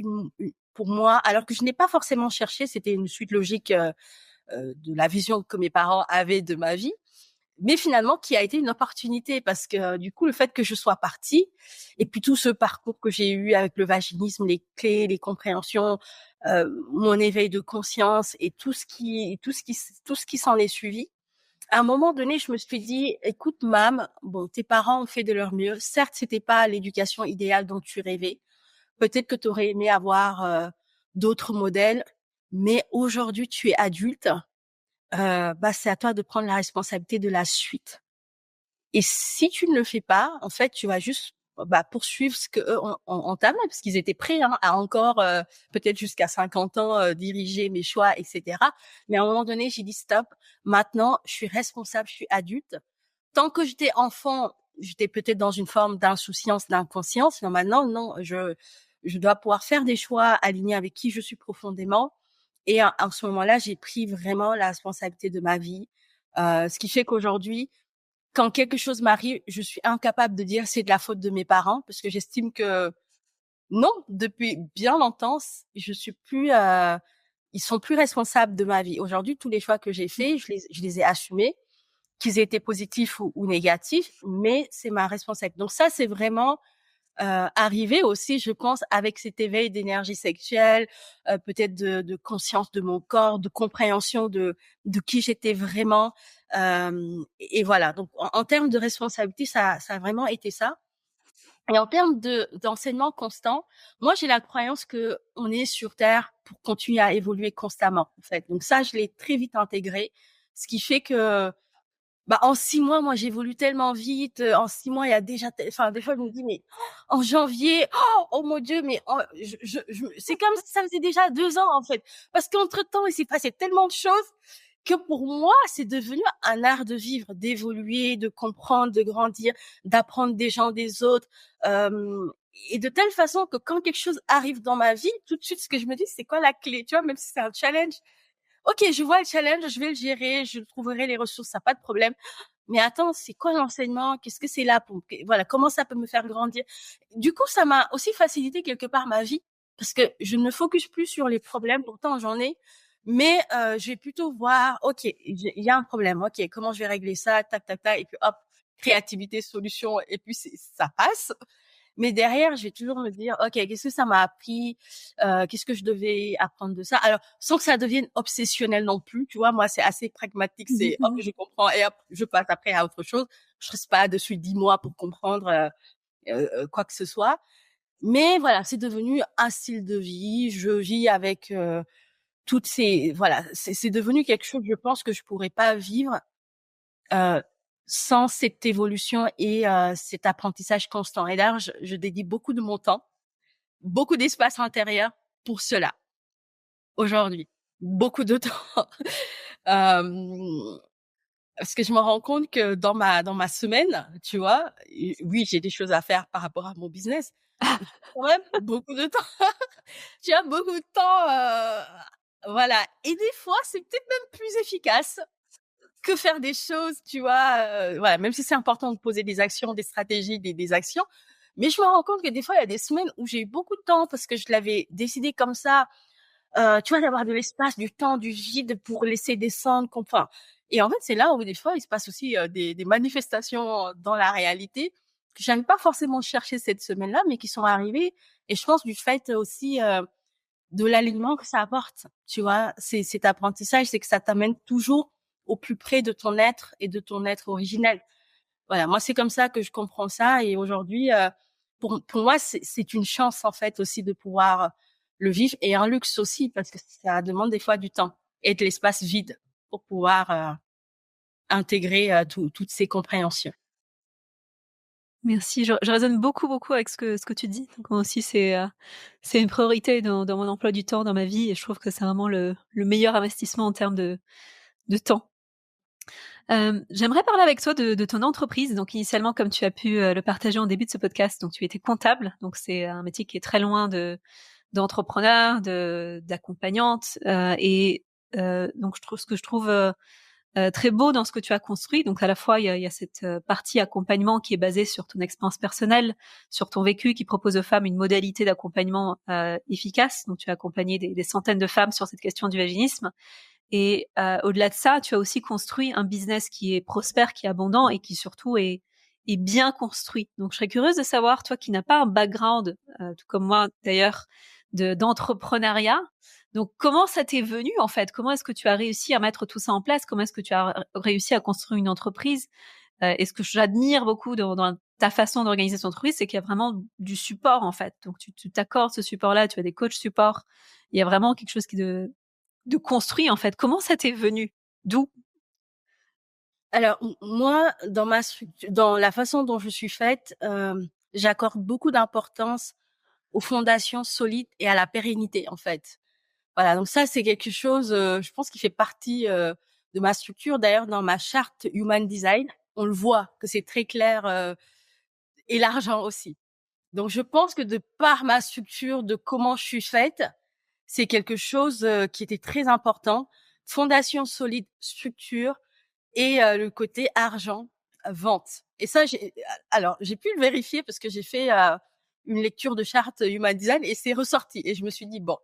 pour moi, alors que je n'ai pas forcément cherché, c'était une suite logique de la vision que mes parents avaient de ma vie, mais finalement qui a été une opportunité parce que du coup le fait que je sois partie et puis tout ce parcours que j'ai eu avec le vaginisme, les clés, les compréhensions, mon éveil de conscience et tout ce qui s'en est suivi. À un moment donné, je me suis dit, écoute, Mam, bon, tes parents ont fait de leur mieux. Certes, c'était pas l'éducation idéale dont tu rêvais. Peut-être que tu aurais aimé avoir d'autres modèles, mais aujourd'hui, tu es adulte. bah, c'est à toi de prendre la responsabilité de la suite. Et si tu ne le fais pas, en fait, tu vas juste bah, poursuivre ce que eux ont entamé, parce qu'ils étaient prêts à encore peut-être jusqu'à 50 ans diriger mes choix, etc. Mais à un moment donné, j'ai dit stop. Maintenant, je suis responsable, je suis adulte. Tant que j'étais enfant, j'étais peut-être dans une forme d'insouciance, d'inconscience. Mais maintenant, non, je dois pouvoir faire des choix alignés avec qui je suis profondément. Et en ce moment-là, j'ai pris vraiment la responsabilité de ma vie. Ce qui fait qu'aujourd'hui, quand quelque chose m'arrive, je suis incapable de dire c'est de la faute de mes parents parce que j'estime que non, depuis bien longtemps, je suis plus, ils sont plus responsables de ma vie. Aujourd'hui, tous les choix que j'ai faits, je les ai assumés, qu'ils aient été positifs ou négatifs, mais c'est ma responsabilité. Donc ça, c'est vraiment arrivé aussi, je pense, avec cet éveil d'énergie sexuelle, peut-être de conscience de mon corps, de compréhension de qui j'étais vraiment. Et voilà. Donc, en termes de responsabilité, ça a vraiment été ça. Et en termes d'enseignement constant, moi, j'ai la croyance que on est sur Terre pour continuer à évoluer constamment, en fait. Donc ça, je l'ai très vite intégré, ce qui fait que bah, en 6 mois, moi, j'évolue tellement vite. En 6 mois, il y a déjà, enfin, des fois, je me dis, mais en janvier, oh mon Dieu, mais c'est comme si ça faisait déjà 2 ans, en fait. Parce qu'entre-temps, il s'est passé tellement de choses que pour moi, c'est devenu un art de vivre, d'évoluer, de comprendre, de grandir, d'apprendre des gens, des autres. Et de telle façon que quand quelque chose arrive dans ma vie, tout de suite, ce que je me dis, c'est quoi la clé? Tu vois, même si c'est un challenge, ok, je vois le challenge, je vais le gérer, je trouverai les ressources, ça pas de problème. Mais attends, c'est quoi l'enseignement? Qu'est-ce que c'est là pour, voilà, comment ça peut me faire grandir? Du coup, ça m'a aussi facilité quelque part ma vie parce que je ne me focus plus sur les problèmes, pourtant j'en ai, mais je vais plutôt voir, ok, il y a un problème, ok, comment je vais régler ça, tac, tac, tac, et puis hop, créativité, solution, et puis ça passe. Mais derrière, je vais toujours me dire, OK, qu'est-ce que ça m'a appris? Qu'est-ce que je devais apprendre de ça? Alors, sans que ça devienne obsessionnel non plus, tu vois, moi, c'est assez pragmatique, Mmh c'est hop, mh. je comprends et hop, je passe après à autre chose. Je reste pas dessus 10 mois pour comprendre quoi que ce soit. Mais voilà, c'est devenu un style de vie. Je vis avec toutes ces voilà, c'est devenu quelque chose, je pense, que je pourrais pas vivre euh, sans cette évolution et cet apprentissage constant. Et d'ailleurs, je dédie beaucoup de mon temps, beaucoup d'espace intérieur pour cela aujourd'hui. Beaucoup de temps. euh, Parce que je me rends compte que dans ma semaine, tu vois, oui, j'ai des choses à faire par rapport à mon business, mais quand même beaucoup de temps. Tu as beaucoup de temps, voilà. Et des fois, c'est peut-être même plus efficace que faire des choses, tu vois, voilà, même si c'est important de poser des actions, des stratégies, des actions. Mais je me rends compte que des fois, il y a des semaines où j'ai eu beaucoup de temps parce que je l'avais décidé comme ça, tu vois, d'avoir de l'espace, du temps, du vide pour laisser descendre, enfin. Et en fait, c'est là où des fois, il se passe aussi des manifestations dans la réalité que j'avais pas forcément cherché cette semaine-là, mais qui sont arrivées. Et je pense du fait aussi de l'alignement que ça apporte, tu vois. C'est cet apprentissage, c'est que ça t'amène toujours au plus près de ton être et de ton être originel. Voilà, moi c'est comme ça que je comprends ça et aujourd'hui pour moi c'est une chance en fait aussi de pouvoir le vivre et un luxe aussi parce que ça demande des fois du temps et de l'espace vide pour pouvoir intégrer toutes ces compréhensions. Merci, je résonne beaucoup, beaucoup avec ce que tu dis. Donc moi aussi, c'est une priorité dans mon emploi du temps, dans ma vie et je trouve que c'est vraiment le meilleur investissement en termes de temps. J'aimerais parler avec toi de ton entreprise. Donc initialement, comme tu as pu, le partager en début de ce podcast, donc tu étais comptable, donc c'est un métier qui est très loin d'entrepreneur, d'accompagnante, et donc je trouve, très beau dans ce que tu as construit. Donc à la fois, il y a cette partie accompagnement qui est basée sur ton expérience personnelle, sur ton vécu, qui propose aux femmes une modalité d'accompagnement efficace. Donc tu as accompagné des centaines de femmes sur cette question du vaginisme. Et au-delà de ça, tu as aussi construit un business qui est prospère, qui est abondant et qui surtout est bien construit. Donc je serais curieuse de savoir, toi qui n'as pas un background, tout comme moi d'ailleurs, d'entrepreneuriat, donc comment ça t'est venu en fait? Comment est-ce que tu as réussi à mettre tout ça en place? Comment est-ce que tu as réussi à construire une entreprise? Et ce que j'admire beaucoup dans ta façon d'organiser ton entreprise, c'est qu'il y a vraiment du support en fait. Donc tu t'accordes ce support-là, tu as des coachs support. Il y a vraiment quelque chose de construit en fait. Comment ça t'est venu? D'où? Alors moi, dans la façon dont je suis faite, j'accorde beaucoup d'importance aux fondations solides et à la pérennité, en fait. Voilà, donc ça, c'est quelque chose, je pense qui fait partie, de ma structure. D'ailleurs, dans ma charte Human Design, on le voit que c'est très clair, et l'argent aussi. Donc je pense que de par ma structure, de comment je suis faite, c'est quelque chose, qui était très important. Fondation solide, structure et le côté argent, vente. Et ça, alors j'ai pu le vérifier parce que j'ai fait une lecture de charte Human Design et c'est ressorti. Et je me suis dit, bon,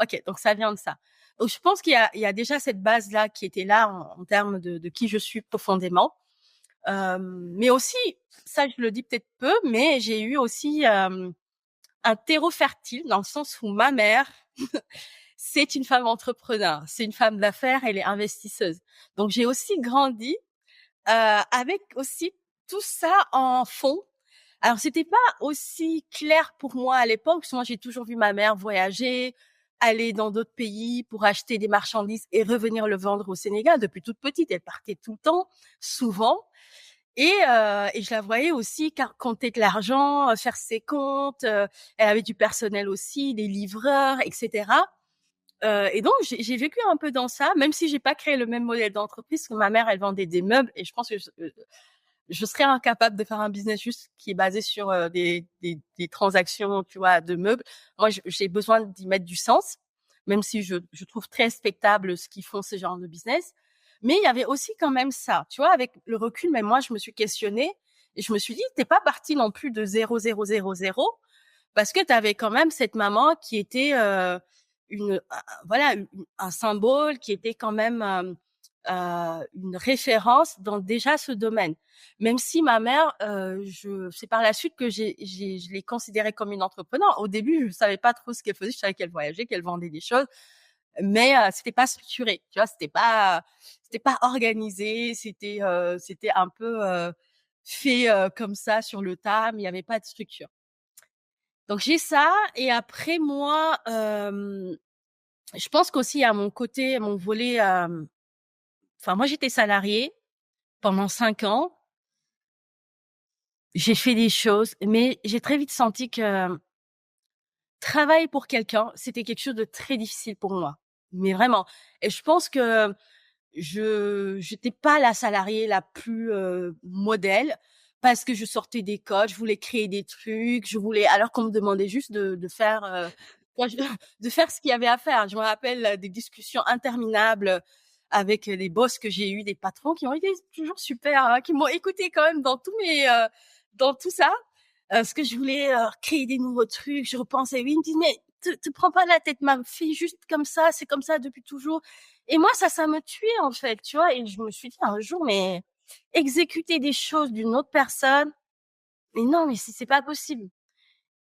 ok, donc ça vient de ça. Donc je pense qu'il y a déjà cette base-là qui était là en termes de qui je suis profondément. Mais aussi, ça je le dis peut-être peu, mais j'ai eu aussi un terreau fertile dans le sens où ma mère, c'est une femme entrepreneur, c'est une femme d'affaires, elle est investisseuse. Donc j'ai aussi grandi avec aussi tout ça en fond. Alors c'était pas aussi clair pour moi à l'époque, parce que moi j'ai toujours vu ma mère voyager, aller dans d'autres pays pour acheter des marchandises et revenir le vendre au Sénégal. Depuis toute petite, elle partait tout le temps, souvent. Et je la voyais aussi compter de l'argent, faire ses comptes. Elle avait du personnel aussi, des livreurs, etc. Et donc j'ai vécu un peu dans ça, même si j'ai pas créé le même modèle d'entreprise que ma mère. Elle vendait des meubles et je pense que je serais incapable de faire un business juste qui est basé sur des transactions, tu vois, de meubles. Moi, j'ai besoin d'y mettre du sens, même si je trouve très respectable ce qu'ils font, ces genres de business. Mais il y avait aussi quand même ça, tu vois, avec le recul, même moi, je me suis questionnée et je me suis dit, t'es pas partie non plus de 0,000, parce que tu avais quand même cette maman qui était voilà, un symbole, qui était quand même une référence dans déjà ce domaine. Même si ma mère, c'est par la suite que je l'ai considérée comme une entrepreneur. Au début, je savais pas trop ce qu'elle faisait. Je savais qu'elle voyageait, qu'elle vendait des choses, mais c'était pas structuré. Tu vois, c'était pas organisé. C'était un peu fait comme ça sur le tas, mais il y avait pas de structure. Donc j'ai ça. Et après moi, je pense qu'aussi à mon côté, mon volet. Enfin, moi j'étais salariée pendant 5 ans. J'ai fait des choses, mais j'ai très vite senti que travailler pour quelqu'un, c'était quelque chose de très difficile pour moi. Mais vraiment. Et je pense que j'étais pas la salariée la plus modèle, parce que je sortais d'école, je voulais créer des trucs, alors qu'on me demandait juste de faire de faire ce qu'il y avait à faire. Je me rappelle des discussions interminables avec les boss que j'ai eu, des patrons qui ont été toujours super, hein, qui m'ont écouté quand même dans tout ça. Parce que je voulais créer des nouveaux trucs, je repensais, oui, ils me disent, mais te prends pas la tête, ma fille, juste comme ça, c'est comme ça depuis toujours. Et moi, ça me tuait, en fait, tu vois. Et je me suis dit un jour, mais exécuter des choses d'une autre personne, mais non, mais c'est pas possible.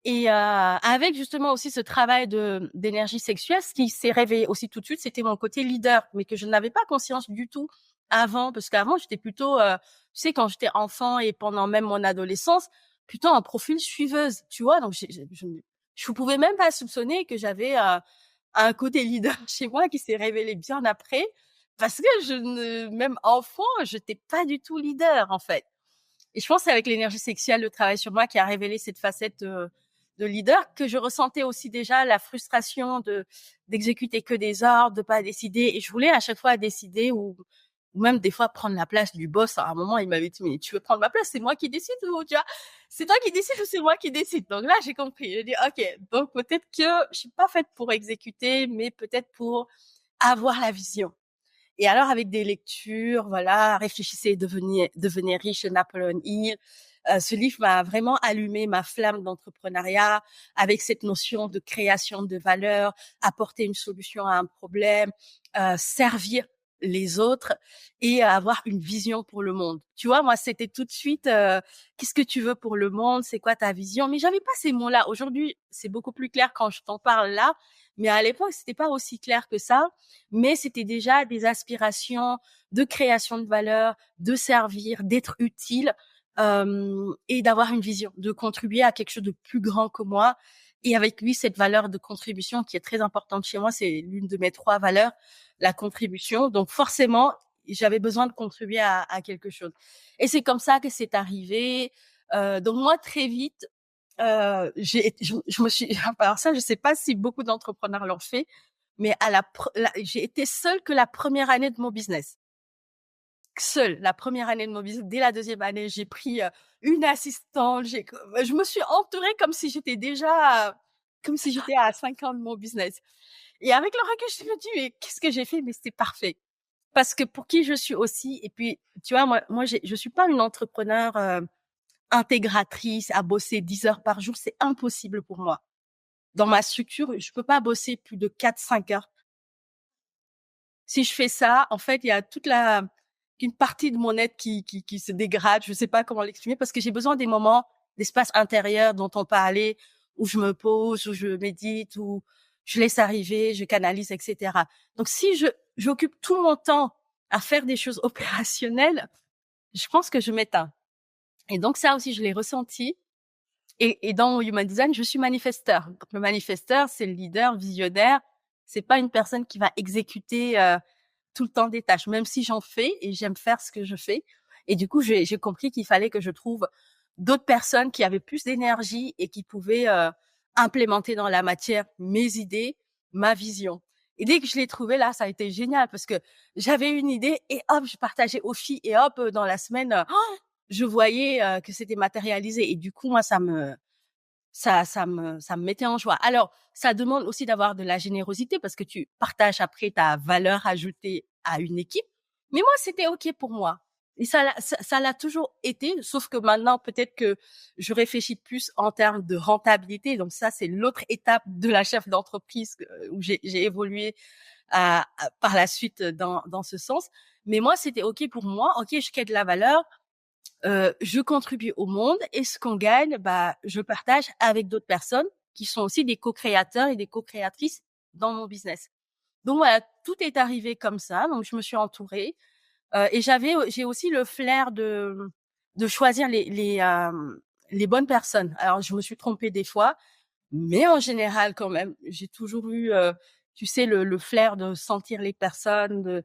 Et avec justement aussi ce travail d'énergie sexuelle, ce qui s'est réveillé aussi tout de suite, c'était mon côté leader, mais que je n'avais pas conscience du tout avant, parce qu'avant, j'étais plutôt, tu sais, quand j'étais enfant et pendant même mon adolescence, plutôt un profil suiveuse, tu vois. Donc, je pouvais même pas soupçonner que j'avais un côté leader chez moi qui s'est révélé bien après, parce que même enfant, j'étais pas du tout leader, en fait. Et je pense que c'est avec l'énergie sexuelle, le travail sur moi, qui a révélé cette facette de leader, que je ressentais aussi déjà la frustration d'exécuter que des ordres, de pas décider. Et je voulais à chaque fois décider, ou même des fois prendre la place du boss. À un moment, il m'avait dit, mais tu veux prendre ma place? C'est moi qui décide, ou tu vois, c'est toi qui décides ou c'est moi qui décide? Donc là, j'ai compris. J'ai dit, OK, donc peut-être que je suis pas faite pour exécuter, mais peut-être pour avoir la vision. Et alors, avec des lectures, voilà, Réfléchissez et devenez riche de Napoleon Hill. Ce livre m'a vraiment allumé ma flamme d'entrepreneuriat, avec cette notion de création de valeur, apporter une solution à un problème, servir les autres et avoir une vision pour le monde. Tu vois, moi, c'était tout de suite, qu'est-ce que tu veux pour le monde? C'est quoi ta vision? Mais j'avais pas ces mots-là. Aujourd'hui, c'est beaucoup plus clair quand je t'en parle là. Mais à l'époque, c'était pas aussi clair que ça. Mais c'était déjà des aspirations de création de valeur, de servir, d'être utile, et d'avoir une vision, de contribuer à quelque chose de plus grand que moi. Et avec lui, cette valeur de contribution qui est très importante chez moi, c'est l'une de mes 3 valeurs, la contribution. Donc forcément, j'avais besoin de contribuer à quelque chose. Et c'est comme ça que c'est arrivé. Donc moi, très vite, je me suis, alors ça, je sais pas si beaucoup d'entrepreneurs l'ont fait, mais j'ai été seule que la première année de mon business. Seule, la première année de mon business. Dès la deuxième année, j'ai pris une assistante. Je me suis entourée comme si j'étais déjà, comme si j'étais à 5 ans de mon business. Et avec le recul, je me dis, mais qu'est-ce que j'ai fait? Mais c'était parfait. Parce que pour qui je suis aussi. Et puis, tu vois, je suis pas une entrepreneur intégratrice à bosser 10 heures par jour. C'est impossible pour moi. Dans ma structure, je peux pas bosser plus de 4-5 heures. Si je fais ça, en fait, il y a une partie de mon être qui se dégrade. Je sais pas comment l'exprimer parce que j'ai besoin des moments d'espace intérieur dont on parlait, où je me pose, où je médite, où je laisse arriver, je canalise, etc. Donc, si j'occupe tout mon temps à faire des choses opérationnelles, je pense que je m'éteins. Et donc, ça aussi, je l'ai ressenti. Et dans Human Design, je suis manifesteur. Donc, le manifesteur, c'est le leader visionnaire. C'est pas une personne qui va exécuter tout le temps des tâches, même si j'en fais et j'aime faire ce que je fais. Et du coup, j'ai compris qu'il fallait que je trouve d'autres personnes qui avaient plus d'énergie et qui pouvaient implémenter dans la matière mes idées, ma vision. Et dès que je l'ai trouvé là, ça a été génial parce que j'avais une idée et hop, je partageais aux filles et hop, dans la semaine, je voyais que c'était matérialisé. Et du coup, moi, ça me mettait en joie. Alors, ça demande aussi d'avoir de la générosité parce que tu partages après ta valeur ajoutée à une équipe. Mais moi, c'était OK pour moi. Et ça l'a toujours été, sauf que maintenant, peut-être que je réfléchis plus en termes de rentabilité. Donc ça, c'est l'autre étape de la chef d'entreprise où j'ai évolué par la suite dans ce sens. Mais moi, c'était OK pour moi. OK, je crée de la valeur. Je contribue au monde et ce qu'on gagne, je partage avec d'autres personnes qui sont aussi des co-créateurs et des co-créatrices dans mon business. Donc voilà, tout est arrivé comme ça. Donc je me suis entourée et j'ai aussi le flair de choisir les bonnes personnes. Alors je me suis trompée des fois, mais en général quand même, j'ai toujours eu, tu sais, le flair de sentir les personnes,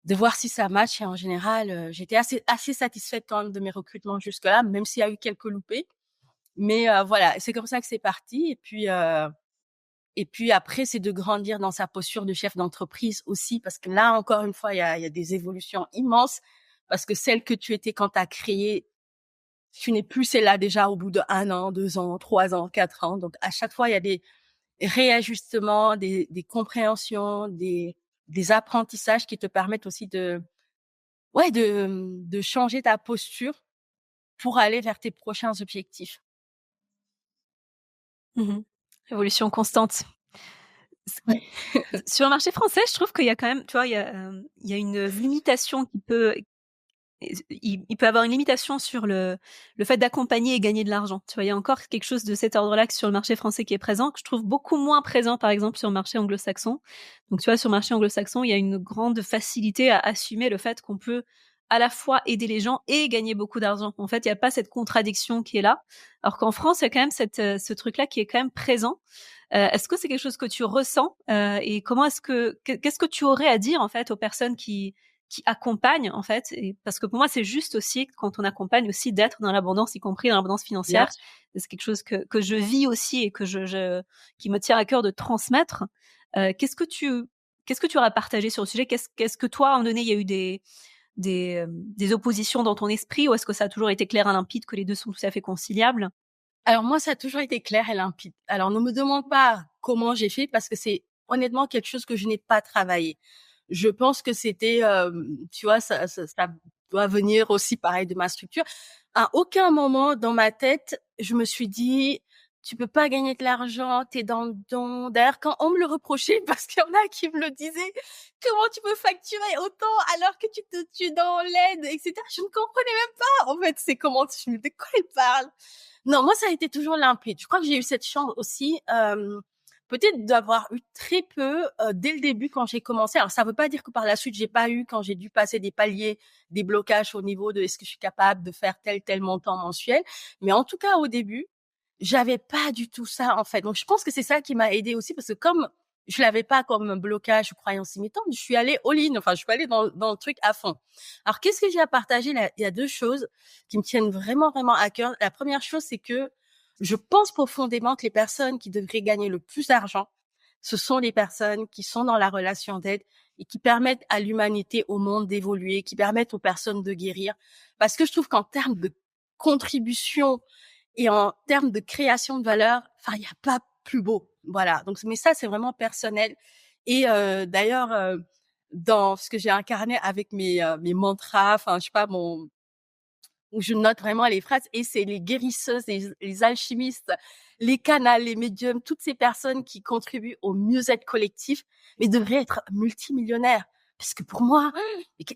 de voir si ça match. Et en général, j'étais assez satisfaite quand même de mes recrutements jusque-là, même s'il y a eu quelques loupés. Mais voilà, c'est comme ça que c'est parti. Et puis après, c'est de grandir dans sa posture de chef d'entreprise aussi, parce que là, encore une fois, il y a des évolutions immenses, parce que celle que tu étais quand tu as créé, tu n'es plus celle-là déjà au bout de 1 an, 2 ans, 3 ans, 4 ans. Donc, à chaque fois, il y a des réajustements, des compréhensions, des apprentissages qui te permettent aussi de changer ta posture pour aller vers tes prochains objectifs. Évolution constante. Ouais. Sur le marché français, je trouve qu'il y a quand même, tu vois, il y a une limitation il peut avoir une limitation sur le fait d'accompagner et gagner de l'argent. Tu vois, il y a encore quelque chose de cet ordre-là sur le marché français qui est présent, que je trouve beaucoup moins présent, par exemple, sur le marché anglo-saxon. Donc, tu vois, sur le marché anglo-saxon, il y a une grande facilité à assumer le fait qu'on peut à la fois aider les gens et gagner beaucoup d'argent. En fait, il n'y a pas cette contradiction qui est là. Alors qu'en France, il y a quand même ce truc-là qui est quand même présent. Est-ce que c'est quelque chose que tu ressens et qu'est-ce que tu aurais à dire en fait aux personnes qui accompagnent en fait, et parce que pour moi c'est juste aussi quand on accompagne aussi d'être dans l'abondance, y compris dans l'abondance financière. C'est quelque chose que je vis aussi et que qui me tient à cœur de transmettre. Qu'est-ce que tu auras partagé sur le sujet? Qu'est-ce que toi à un moment donné il y a eu des oppositions dans ton esprit, ou est-ce que ça a toujours été clair et limpide que les deux sont tout à fait conciliables? Alors moi, ça a toujours été clair et limpide. Alors ne me demande pas comment j'ai fait parce que c'est honnêtement quelque chose que je n'ai pas travaillé. Je pense que c'était, tu vois, ça doit venir aussi pareil de ma structure. À aucun moment dans ma tête, je me suis dit, tu peux pas gagner de l'argent, t'es dans le don. D'ailleurs, quand on me le reprochait, parce qu'il y en a qui me le disaient, comment tu peux facturer autant alors que tu te tues dans l'aide, etc. Je ne comprenais même pas. En fait, c'est comment, je me dis, de quoi elle parle? Non, moi, ça a été toujours limpide. Je crois que j'ai eu cette chance aussi, peut-être d'avoir eu très peu dès le début quand j'ai commencé. Alors, ça veut pas dire que par la suite, j'ai pas eu, quand j'ai dû passer des paliers, des blocages au niveau de est-ce que je suis capable de faire tel montant mensuel. Mais en tout cas, au début, j'avais pas du tout ça, en fait. Donc, je pense que c'est ça qui m'a aidée aussi parce que comme je l'avais pas comme un blocage ou croyance limitante. Je suis allée all-in. Enfin, je suis allée dans le truc à fond. Alors, qu'est-ce que j'ai à partager là? Il y a deux choses qui me tiennent vraiment, vraiment à cœur. La première chose, c'est que je pense profondément que les personnes qui devraient gagner le plus d'argent, ce sont les personnes qui sont dans la relation d'aide et qui permettent à l'humanité, au monde d'évoluer, qui permettent aux personnes de guérir. Parce que je trouve qu'en termes de contribution et en termes de création de valeur, enfin, il n'y a pas plus beau. Voilà. Donc, mais ça, c'est vraiment personnel. Et d'ailleurs, dans ce que j'ai incarné avec mes mantras, enfin, je sais pas, où je note vraiment les phrases, et c'est les guérisseuses, les alchimistes, les canals, les médiums, toutes ces personnes qui contribuent au mieux-être collectif, mais devraient être multimillionnaires. Parce que pour moi,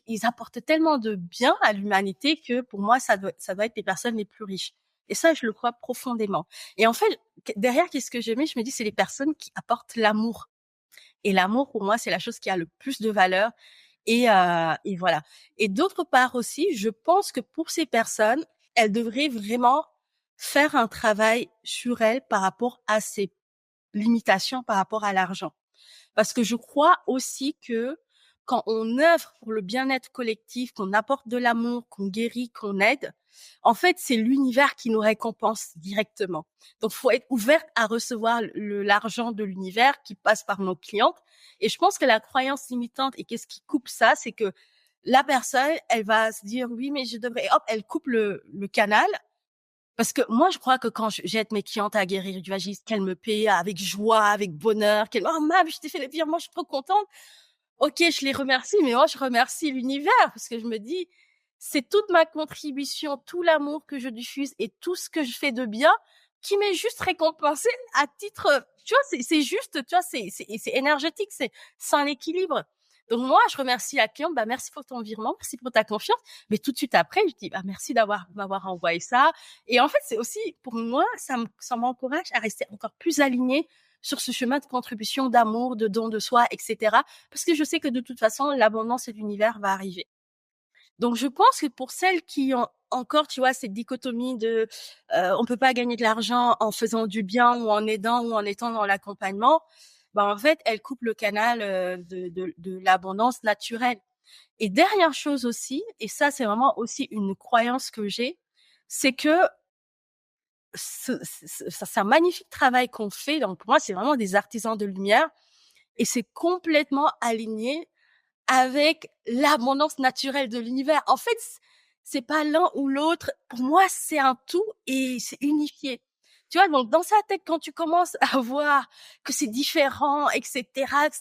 ils apportent tellement de bien à l'humanité que pour moi, ça doit être les personnes les plus riches. Et ça, je le crois profondément. Et en fait, derrière, qu'est-ce que j'aimais? Je me dis, c'est les personnes qui apportent l'amour. Et l'amour, pour moi, c'est la chose qui a le plus de valeur. Et voilà. Et d'autre part aussi, je pense que pour ces personnes, elles devraient vraiment faire un travail sur elles par rapport à ces limitations, par rapport à l'argent. Parce que je crois aussi que quand on œuvre pour le bien-être collectif, qu'on apporte de l'amour, qu'on guérit, qu'on aide, en fait, c'est l'univers qui nous récompense directement. Donc, faut être ouverte à recevoir l'argent de l'univers qui passe par nos clientes. Et je pense que la croyance limitante, et qu'est-ce qui coupe ça, c'est que la personne, elle va se dire, oui, mais je devrais, hop, elle coupe le canal. Parce que moi, je crois que quand j'aide mes clientes à guérir du vagisme, qu'elles me paient avec joie, avec bonheur, qu'elles, oh, Mab, je t'ai fait le pire, moi, je suis trop contente. Ok, je les remercie, mais moi, je remercie l'univers parce que je me dis, c'est toute ma contribution, tout l'amour que je diffuse et tout ce que je fais de bien qui m'est juste récompensé à titre, tu vois, c'est juste, tu vois, c'est énergétique, c'est un équilibre. Donc moi, je remercie la cliente, bah merci pour ton virement, merci pour ta confiance. Mais tout de suite après, je dis, bah merci m'avoir envoyé ça. Et en fait, c'est aussi, pour moi, ça m'encourage à rester encore plus alignée sur ce chemin de contribution, d'amour, de don de soi, etc. Parce que je sais que de toute façon, l'abondance et l'univers va arriver. Donc, je pense que pour celles qui ont encore, tu vois, cette dichotomie de on peut pas gagner de l'argent en faisant du bien ou en aidant ou en étant dans l'accompagnement, ben en fait, elles coupent le canal de l'abondance naturelle. Et dernière chose aussi, et ça c'est vraiment aussi une croyance que j'ai, c'est que c'est un magnifique travail qu'on fait. Donc pour moi, c'est vraiment des artisans de lumière et c'est complètement aligné avec l'abondance naturelle de l'univers. En fait, c'est pas l'un ou l'autre. Pour moi, c'est un tout et c'est unifié. Tu vois, donc dans sa tête, quand tu commences à voir que c'est différent, etc.,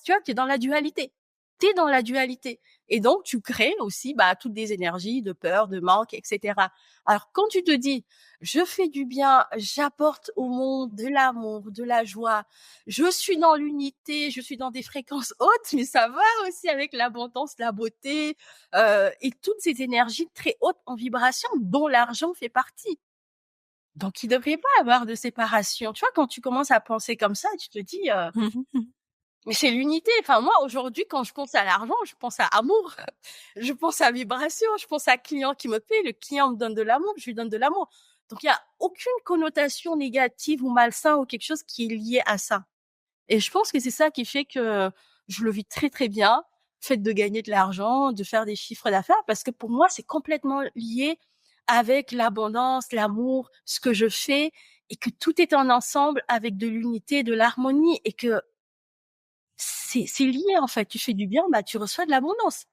tu vois, tu es dans la dualité. Tu es dans la dualité. Et donc, tu crées aussi toutes des énergies de peur, de manque, etc. Alors, quand tu te dis, je fais du bien, j'apporte au monde de l'amour, de la joie, je suis dans l'unité, je suis dans des fréquences hautes, mais ça va aussi avec l'abondance, la beauté et toutes ces énergies très hautes en vibration dont l'argent fait partie. Donc, il ne devrait pas avoir de séparation. Tu vois, quand tu commences à penser comme ça, tu te dis, mais c'est l'unité. Enfin, moi, aujourd'hui, quand je pense à l'argent, je pense à amour, je pense à vibration, je pense à client qui me paie, le client me donne de l'amour, je lui donne de l'amour. Donc, il n'y a aucune connotation négative ou malsain ou quelque chose qui est lié à ça. Et je pense que c'est ça qui fait que je le vis très, très bien, le fait de gagner de l'argent, de faire des chiffres d'affaires, parce que pour moi, c'est complètement lié avec l'abondance, l'amour, ce que je fais, et que tout est en ensemble avec de l'unité, de l'harmonie, et que c'est lié, en fait. Tu fais du bien, tu reçois de l'abondance.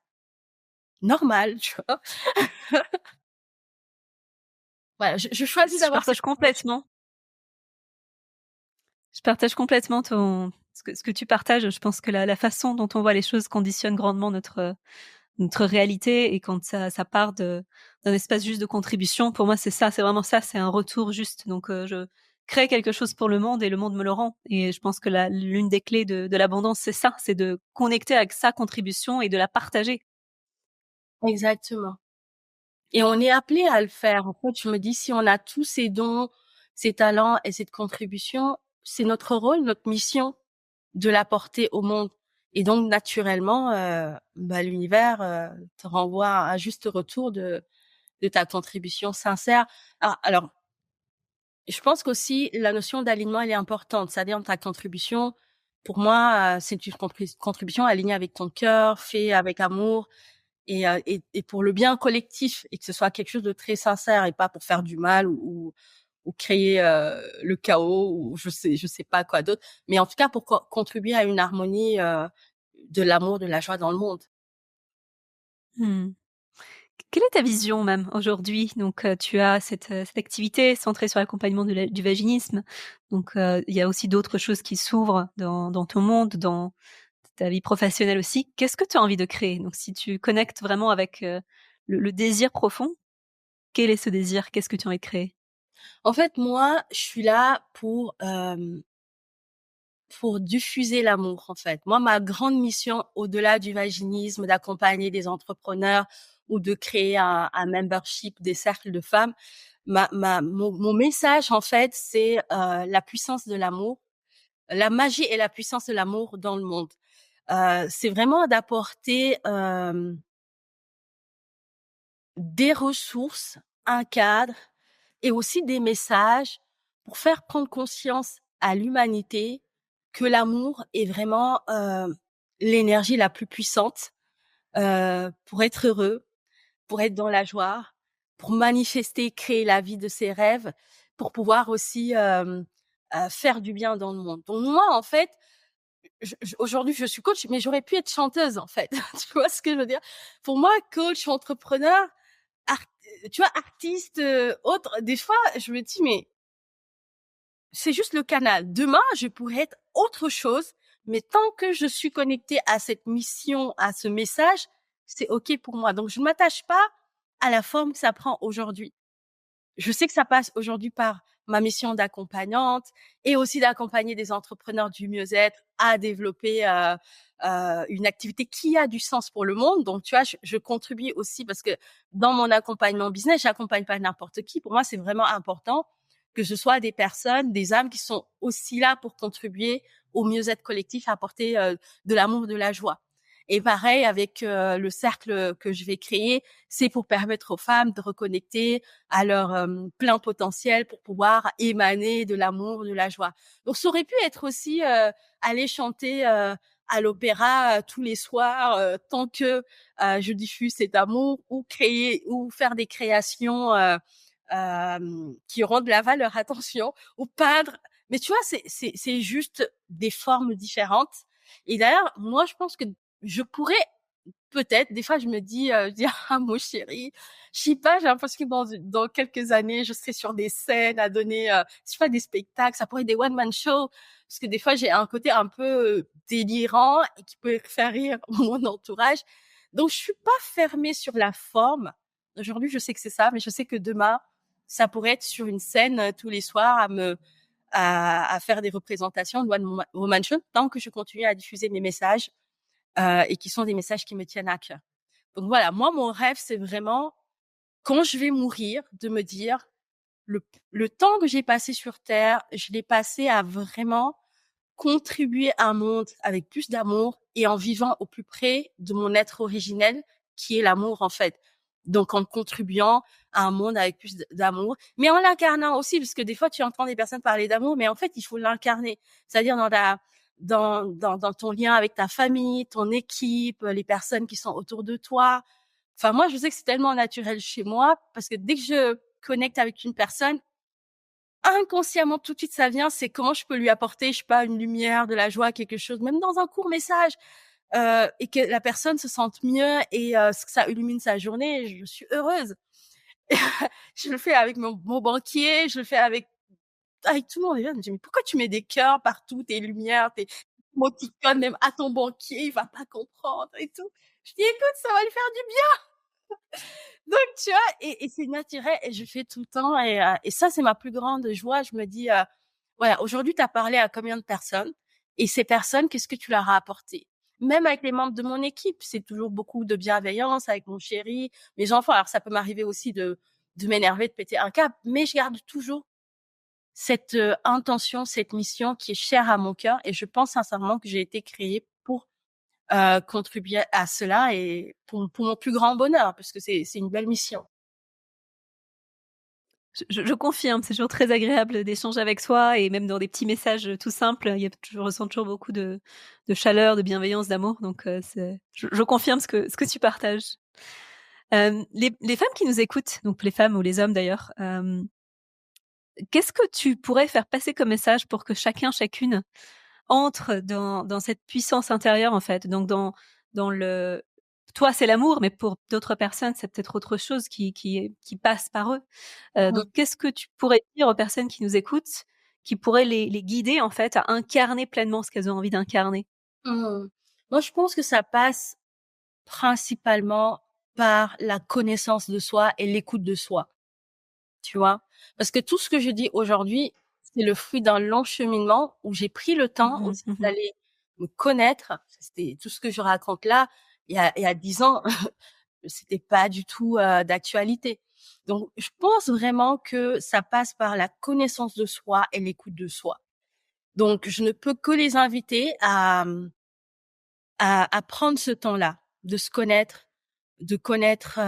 Normal, tu vois. Voilà, je choisis Je d'avoir cette partage approche. complètement. Je partage complètement ce que tu partages. Je pense que la façon dont on voit les choses conditionne grandement notre réalité, et quand ça part d'un espace juste de contribution, pour moi c'est ça, c'est vraiment ça, c'est un retour juste. Donc je crée quelque chose pour le monde et le monde me le rend. Et je pense que l'une des clés de l'abondance, c'est ça, c'est de connecter avec sa contribution et de la partager. Exactement. Et on est appelé à le faire. En fait, je me dis, si on a tous ces dons, ces talents et cette contribution, c'est notre rôle, notre mission de l'apporter au monde. Et donc, naturellement, l'univers te renvoie un juste retour de ta contribution sincère. Alors, je pense qu'aussi, la notion d'alignement, elle est importante. C'est-à-dire, ta contribution, Pour moi, c'est une contribution alignée avec ton cœur, fait avec amour et pour le bien collectif et que ce soit quelque chose de très sincère et pas pour faire du mal ou créer le chaos ou je sais pas quoi d'autre. Mais en tout cas, pour contribuer à une harmonie de l'amour, de la joie dans le monde. Mmh. Quelle est ta vision même aujourd'hui? Donc, tu as cette activité centrée sur l'accompagnement du vaginisme. Donc, il y a aussi d'autres choses qui s'ouvrent dans ton monde, dans ta vie professionnelle aussi. Qu'est-ce que tu as envie de créer? Donc, si tu connectes vraiment avec, le désir profond, quel est ce désir? Qu'est-ce que tu as envie de créer? En fait, moi, je suis là pour diffuser l'amour, en fait. Moi, ma grande mission, au-delà du vaginisme, d'accompagner des entrepreneurs ou de créer un membership des cercles de femmes, mon message, en fait, c'est la puissance de l'amour, la magie et la puissance de l'amour dans le monde. C'est vraiment d'apporter des ressources, un cadre et aussi des messages pour faire prendre conscience à l'humanité que l'amour est vraiment l'énergie la plus puissante pour être heureux, pour être dans la joie, pour manifester, créer la vie de ses rêves, pour pouvoir aussi faire du bien dans le monde. Donc moi, en fait, aujourd'hui, je suis coach, mais j'aurais pu être chanteuse, en fait. Tu vois ce que je veux dire? Pour moi, coach, entrepreneur, art tu vois, artiste, autre, des fois, je me dis: «Mais c'est juste le canal. Demain, je pourrais être autre chose, mais tant que je suis connectée à cette mission, à ce message, c'est OK pour moi». Donc je ne m'attache pas à la forme que ça prend aujourd'hui. Je sais que ça passe aujourd'hui par ma mission d'accompagnante et aussi d'accompagner des entrepreneurs du mieux-être à développer une activité qui a du sens pour le monde. Donc, tu vois, je contribue aussi parce que dans mon accompagnement business, j'accompagne pas n'importe qui. Pour moi, c'est vraiment important que ce soit des personnes, des âmes qui sont aussi là pour contribuer au mieux-être collectif, apporter de l'amour, de la joie. Et pareil avec le cercle que je vais créer, c'est pour permettre aux femmes de reconnecter à leur plein potentiel pour pouvoir émaner de l'amour, de la joie. Donc ça aurait pu être aussi aller chanter à l'opéra tous les soirs tant que je diffuse cet amour ou créer ou faire des créations qui auront de la valeur, attention, ou peindre. Mais tu vois, c'est juste des formes différentes. Et d'ailleurs, moi, je pense que je pourrais peut-être, des fois, je me dis, ah, mon chéri, je sais pas, j'ai l'impression que dans quelques années, je serai sur des scènes à donner, je sais pas, des spectacles, ça pourrait être des one-man shows, parce que des fois, j'ai un côté un peu délirant et qui peut faire rire mon entourage. Donc, je suis pas fermée sur la forme. Aujourd'hui, je sais que c'est ça, mais je sais que demain, ça pourrait être sur une scène tous les soirs à faire des représentations de one-man show tant que je continue à diffuser mes messages et qui sont des messages qui me tiennent à cœur. Donc voilà, moi, mon rêve, c'est vraiment, quand je vais mourir, de me dire, le, le temps que j'ai passé sur Terre, je l'ai passé à vraiment contribuer à un monde avec plus d'amour et en vivant au plus près de mon être originel, qui est l'amour, en fait. Donc, en contribuant à un monde avec plus d'amour, mais en l'incarnant aussi, parce que des fois, tu entends des personnes parler d'amour, mais en fait, il faut l'incarner. C'est-à-dire dans ton lien avec ta famille, ton équipe, les personnes qui sont autour de toi. Enfin, moi, je sais que c'est tellement naturel chez moi parce que dès que je connecte avec une personne, inconsciemment, tout de suite, ça vient, c'est comment je peux lui apporter, je sais pas, une lumière, de la joie, quelque chose, même dans un court message, et que la personne se sente mieux et que ça illumine sa journée, je suis heureuse. Je le fais avec mon banquier, je le fais avec tout le monde. Et là, je me dis, mais pourquoi tu mets des cœurs partout, tes lumières, tes émoticônes, même à ton banquier, il va pas comprendre et tout. Je dis, écoute, ça va lui faire du bien. Donc, tu vois, et c'est naturel et je fais tout le temps et ça, c'est ma plus grande joie. Je me dis, voilà, aujourd'hui, tu as parlé à combien de personnes et ces personnes, qu'est-ce que tu leur as apporté? Même avec les membres de mon équipe, c'est toujours beaucoup de bienveillance avec mon chéri, mes enfants. Alors, ça peut m'arriver aussi de m'énerver, de péter un câble, mais je garde toujours cette intention, cette mission qui est chère à mon cœur et je pense sincèrement que j'ai été créée pour contribuer à cela et pour mon plus grand bonheur parce que c'est une belle mission. Je confirme, c'est toujours très agréable d'échanger avec soi et même dans des petits messages, tout simples, je ressens toujours beaucoup de chaleur, de bienveillance, d'amour donc c'est je confirme ce que tu partages. Les femmes qui nous écoutent, donc les femmes ou les hommes d'ailleurs, qu'est-ce que tu pourrais faire passer comme message pour que chacun, chacune entre dans cette puissance intérieure, en fait? Donc dans le toi, c'est l'amour, mais pour d'autres personnes, c'est peut-être autre chose qui passe par eux. Donc qu'est-ce que tu pourrais dire aux personnes qui nous écoutent, qui pourrait les guider, en fait, à incarner pleinement ce qu'elles ont envie d'incarner? Mmh. Moi, je pense que ça passe principalement par la connaissance de soi et l'écoute de soi, tu vois? Parce que tout ce que je dis aujourd'hui, c'est le fruit d'un long cheminement où j'ai pris le temps Mmh aussi mh. Mmh. d'aller me connaître. C'était tout ce que je raconte là, il y a 10 ans, c'était pas du tout, d'actualité. Donc je pense vraiment que ça passe par la connaissance de soi et l'écoute de soi. Donc je ne peux que les inviter à prendre ce temps-là, de se connaître, de connaître,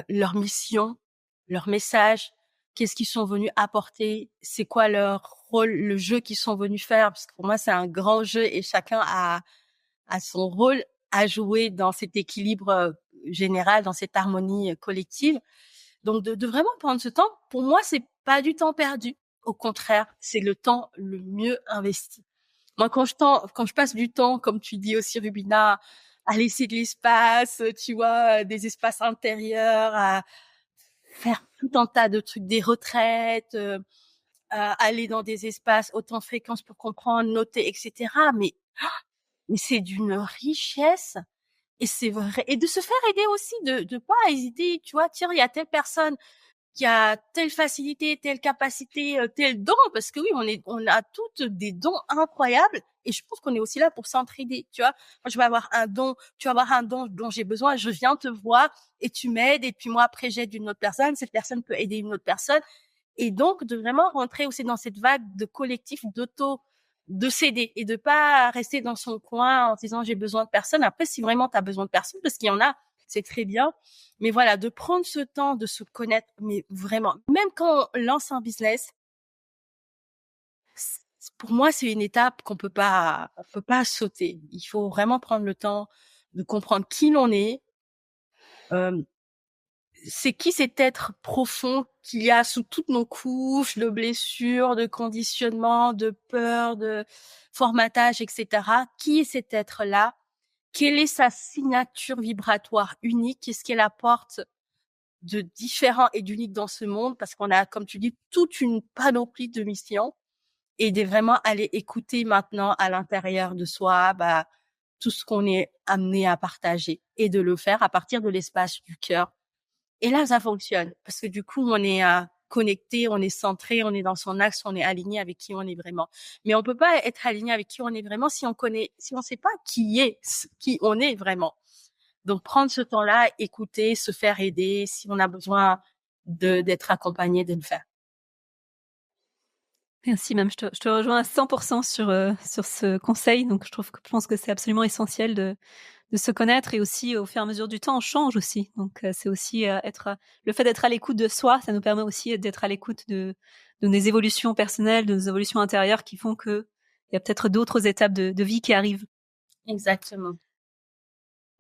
leur mission, leur message, qu'est-ce qu'ils sont venus apporter, c'est quoi leur rôle, le jeu qu'ils sont venus faire, parce que pour moi, c'est un grand jeu et chacun a son rôle à jouer dans cet équilibre, général, dans cette harmonie, collective. Donc de vraiment prendre ce temps, pour moi, c'est pas du temps perdu. Au contraire, c'est le temps le mieux investi. Moi, quand je passe du temps, comme tu dis aussi, Rubina, à laisser de l'espace, tu vois, des espaces intérieurs, à faire tout un tas de trucs, des retraites, à aller dans des espaces haute en fréquence pour comprendre, noter, etc. Mais c'est d'une richesse et c'est vrai. Et de se faire aider aussi, de pas hésiter, tu vois, tiens, il y a telle personne qui a telle facilité, telle capacité, tel don, parce que oui, on a toutes des dons incroyables et je pense qu'on est aussi là pour s'entraider, tu vois. Moi, je vais avoir un don, tu vas avoir un don dont j'ai besoin, je viens te voir et tu m'aides et puis moi après j'aide une autre personne, cette personne peut aider une autre personne et donc de vraiment rentrer aussi dans cette vague de collectif de s'aider et de pas rester dans son coin en se disant j'ai besoin de personne. Après, si vraiment tu as besoin de personne, parce qu'il y en a, c'est très bien. Mais voilà, de prendre ce temps de se connaître, mais vraiment, même quand on lance un business, pour moi, c'est une étape on peut pas sauter. Il faut vraiment prendre le temps de comprendre qui l'on est, euh, c'est qui cet être profond qu'il y a sous toutes nos couches de blessures, de conditionnement, de peur, de formatage, etc. Qui est cet être-là? Quelle est sa signature vibratoire unique? Qu'est-ce qu'elle apporte de différent et d'unique dans ce monde? Parce qu'on a, comme tu dis, toute une panoplie de missions et de vraiment aller écouter maintenant à l'intérieur de soi, tout ce qu'on est amené à partager et de le faire à partir de l'espace du cœur et là, ça fonctionne parce que du coup, on est connecté, on est centré, on est dans son axe, on est aligné avec qui on est vraiment. Mais on peut pas être aligné avec qui on est vraiment si on sait pas qui on est vraiment. Donc, prendre ce temps-là, écouter, se faire aider, si on a besoin d'être accompagné, de le faire. Merci même, je te rejoins à 100 sur ce conseil, donc je pense que c'est absolument essentiel de se connaître et aussi au fur et à mesure du temps, on change aussi. Donc c'est aussi le fait d'être à l'écoute de soi, ça nous permet aussi d'être à l'écoute de nos évolutions personnelles, de nos évolutions intérieures qui font que il y a peut-être d'autres étapes de vie qui arrivent. Exactement.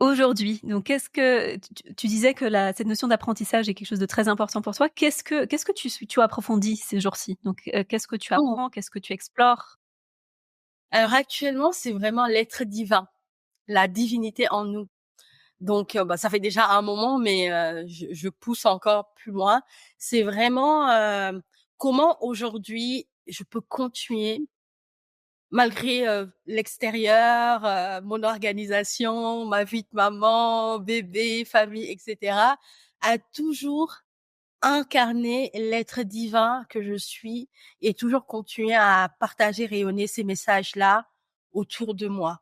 Aujourd'hui, donc qu'est-ce que tu disais que cette notion d'apprentissage est quelque chose de très important pour toi. Qu'est-ce que tu approfondis ces jours-ci? Donc qu'est-ce que tu Oh. apprends? Qu'est-ce que tu explores? Alors actuellement, c'est vraiment l'être divin, la divinité en nous. Donc, ça fait déjà un moment, mais je pousse encore plus loin. C'est vraiment comment aujourd'hui je peux continuer malgré l'extérieur, mon organisation, ma vie de maman, bébé, famille, etc., à toujours incarner l'être divin que je suis et toujours continuer à partager, rayonner ces messages-là autour de moi.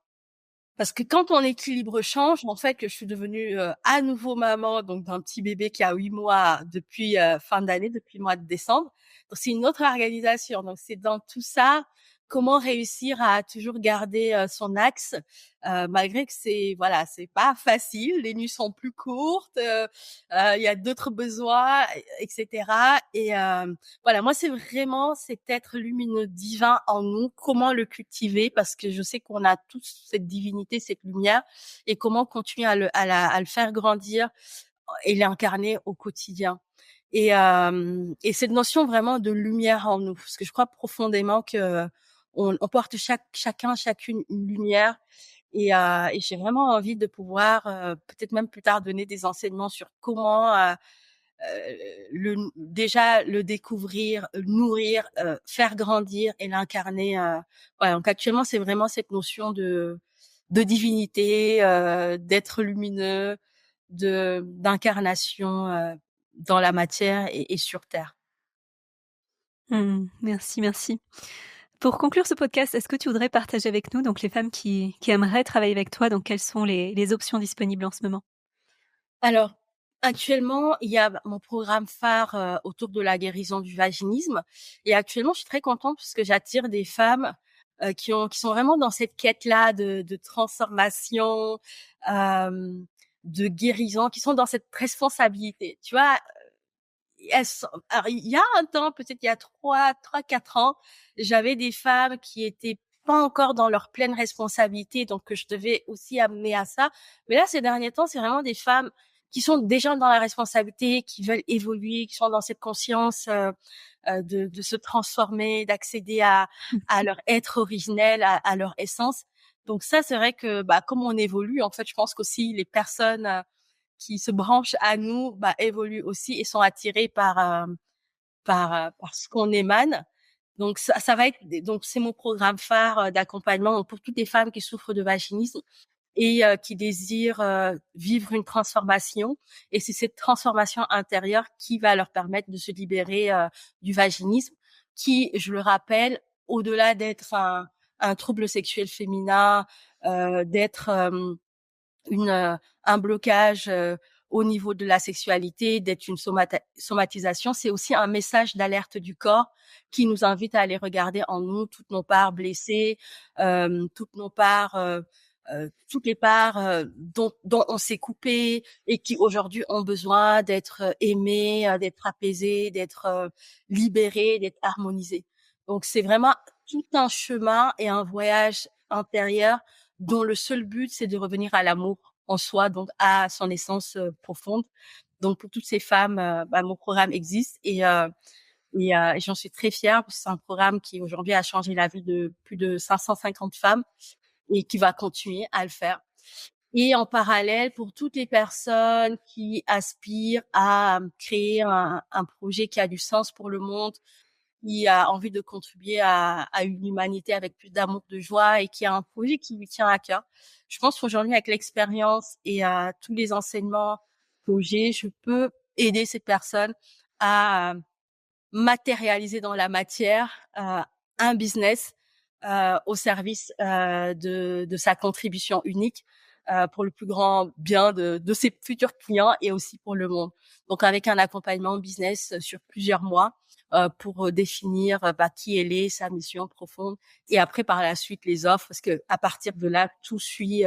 Parce que quand ton équilibre change, en fait, que je suis devenue à nouveau maman, donc d'un petit bébé qui a 8 mois depuis fin d'année, depuis le mois de décembre. Donc c'est une autre organisation. Donc c'est dans tout ça, comment réussir à toujours garder son axe malgré que c'est pas facile, les nuits sont plus courtes, il y a d'autres besoins, etc. Et voilà, moi c'est vraiment cet être lumineux divin en nous, comment le cultiver parce que je sais qu'on a tous cette divinité, cette lumière et comment continuer à le faire grandir et l'incarner au quotidien. Et cette notion vraiment de lumière en nous, parce que je crois profondément que on porte chacune une lumière et j'ai vraiment envie de pouvoir peut-être même plus tard donner des enseignements sur comment déjà le découvrir, le nourrir, faire grandir et l'incarner. Voilà, donc actuellement c'est vraiment cette notion de divinité, d'être lumineux, de d'incarnation dans la matière et sur terre. Merci, merci. Pour conclure ce podcast, est-ce que tu voudrais partager avec nous, donc les femmes qui aimeraient travailler avec toi, donc quelles sont les options disponibles en ce moment? Alors, actuellement, il y a mon programme phare autour de la guérison du vaginisme. Et actuellement, je suis très contente parce que j'attire des femmes qui sont vraiment dans cette quête-là de transformation, euh, de guérison, qui sont dans cette responsabilité. Tu vois, alors, il y a un temps, peut-être il y a 4 ans, j'avais des femmes qui étaient pas encore dans leur pleine responsabilité, donc que je devais aussi amener à ça. Mais là, ces derniers temps, c'est vraiment des femmes qui sont déjà dans la responsabilité, qui veulent évoluer, qui sont dans cette conscience de se transformer, d'accéder à leur être originel, à leur essence. Donc ça, c'est vrai que comme on évolue, en fait, je pense qu'aussi les personnes qui se branchent à nous évoluent aussi et sont attirés par ce qu'on émane. Donc ça va être donc c'est mon programme phare d'accompagnement pour toutes les femmes qui souffrent de vaginisme et qui désirent vivre une transformation. Et c'est cette transformation intérieure qui va leur permettre de se libérer du vaginisme, qui, je le rappelle, au-delà d'être un trouble sexuel féminin, d'être un blocage au niveau de la sexualité, d'être une somatisation, c'est aussi un message d'alerte du corps qui nous invite à aller regarder en nous toutes nos parts blessées, toutes nos parts, toutes les parts dont on s'est coupé et qui aujourd'hui ont besoin d'être aimées, d'être apaisées, d'être libérées, d'être harmonisées. Donc c'est vraiment tout un chemin et un voyage intérieur dont le seul but, c'est de revenir à l'amour en soi, donc à son essence profonde. Donc pour toutes ces femmes, mon programme existe et j'en suis très fière parce que c'est un programme qui aujourd'hui a changé la vie de plus de 550 femmes et qui va continuer à le faire. Et en parallèle, pour toutes les personnes qui aspirent à créer un projet qui a du sens pour le monde, qui a envie de contribuer à une humanité avec plus d'amour, de joie et qui a un projet qui lui tient à cœur. Je pense qu'aujourd'hui, avec l'expérience et tous les enseignements que j'ai, je peux aider cette personne à matérialiser dans la matière un business au service de sa contribution unique pour le plus grand bien de ses futurs clients et aussi pour le monde. Donc avec un accompagnement business sur plusieurs mois pour définir qui elle est, sa mission profonde et après par la suite les offres parce que à partir de là tout suit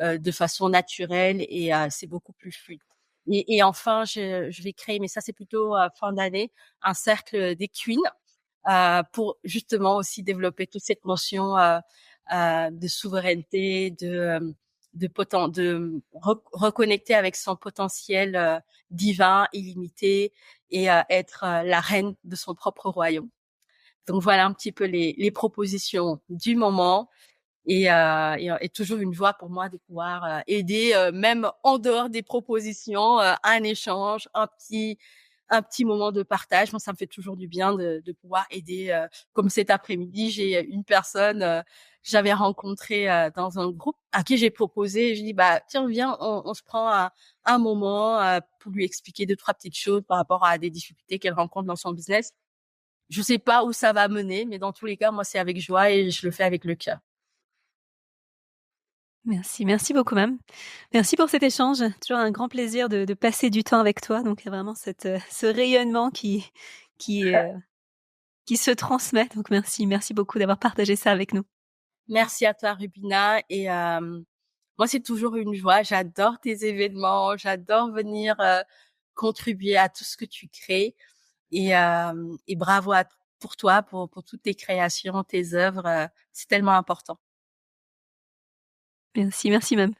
de façon naturelle et c'est beaucoup plus fluide. Et enfin, je vais créer, mais ça c'est plutôt fin d'année, un cercle des queens pour justement aussi développer toute cette notion de souveraineté, de reconnecter avec son potentiel divin, illimité et être la reine de son propre royaume. Donc voilà un petit peu les propositions du moment et toujours une joie pour moi de pouvoir aider même en dehors des propositions un échange un petit moment de partage. Moi ça me fait toujours du bien de pouvoir aider comme cet après-midi j'ai une personne que j'avais rencontrée dans un groupe à qui j'ai proposé je dis tiens viens on se prend un moment pour lui expliquer 2-3 petites choses par rapport à des difficultés qu'elle rencontre dans son business. Je sais pas où ça va mener mais dans tous les cas moi c'est avec joie et je le fais avec le cœur. Merci, merci beaucoup même. Merci pour cet échange. Toujours un grand plaisir de passer du temps avec toi. Donc il y a vraiment ce rayonnement qui est qui se transmet. Donc merci beaucoup d'avoir partagé ça avec nous. Merci à toi, Rubina. Et moi, c'est toujours une joie. J'adore tes événements. J'adore venir contribuer à tout ce que tu crées. Et bravo pour toi, pour toutes tes créations, tes œuvres. C'est tellement important. Merci même.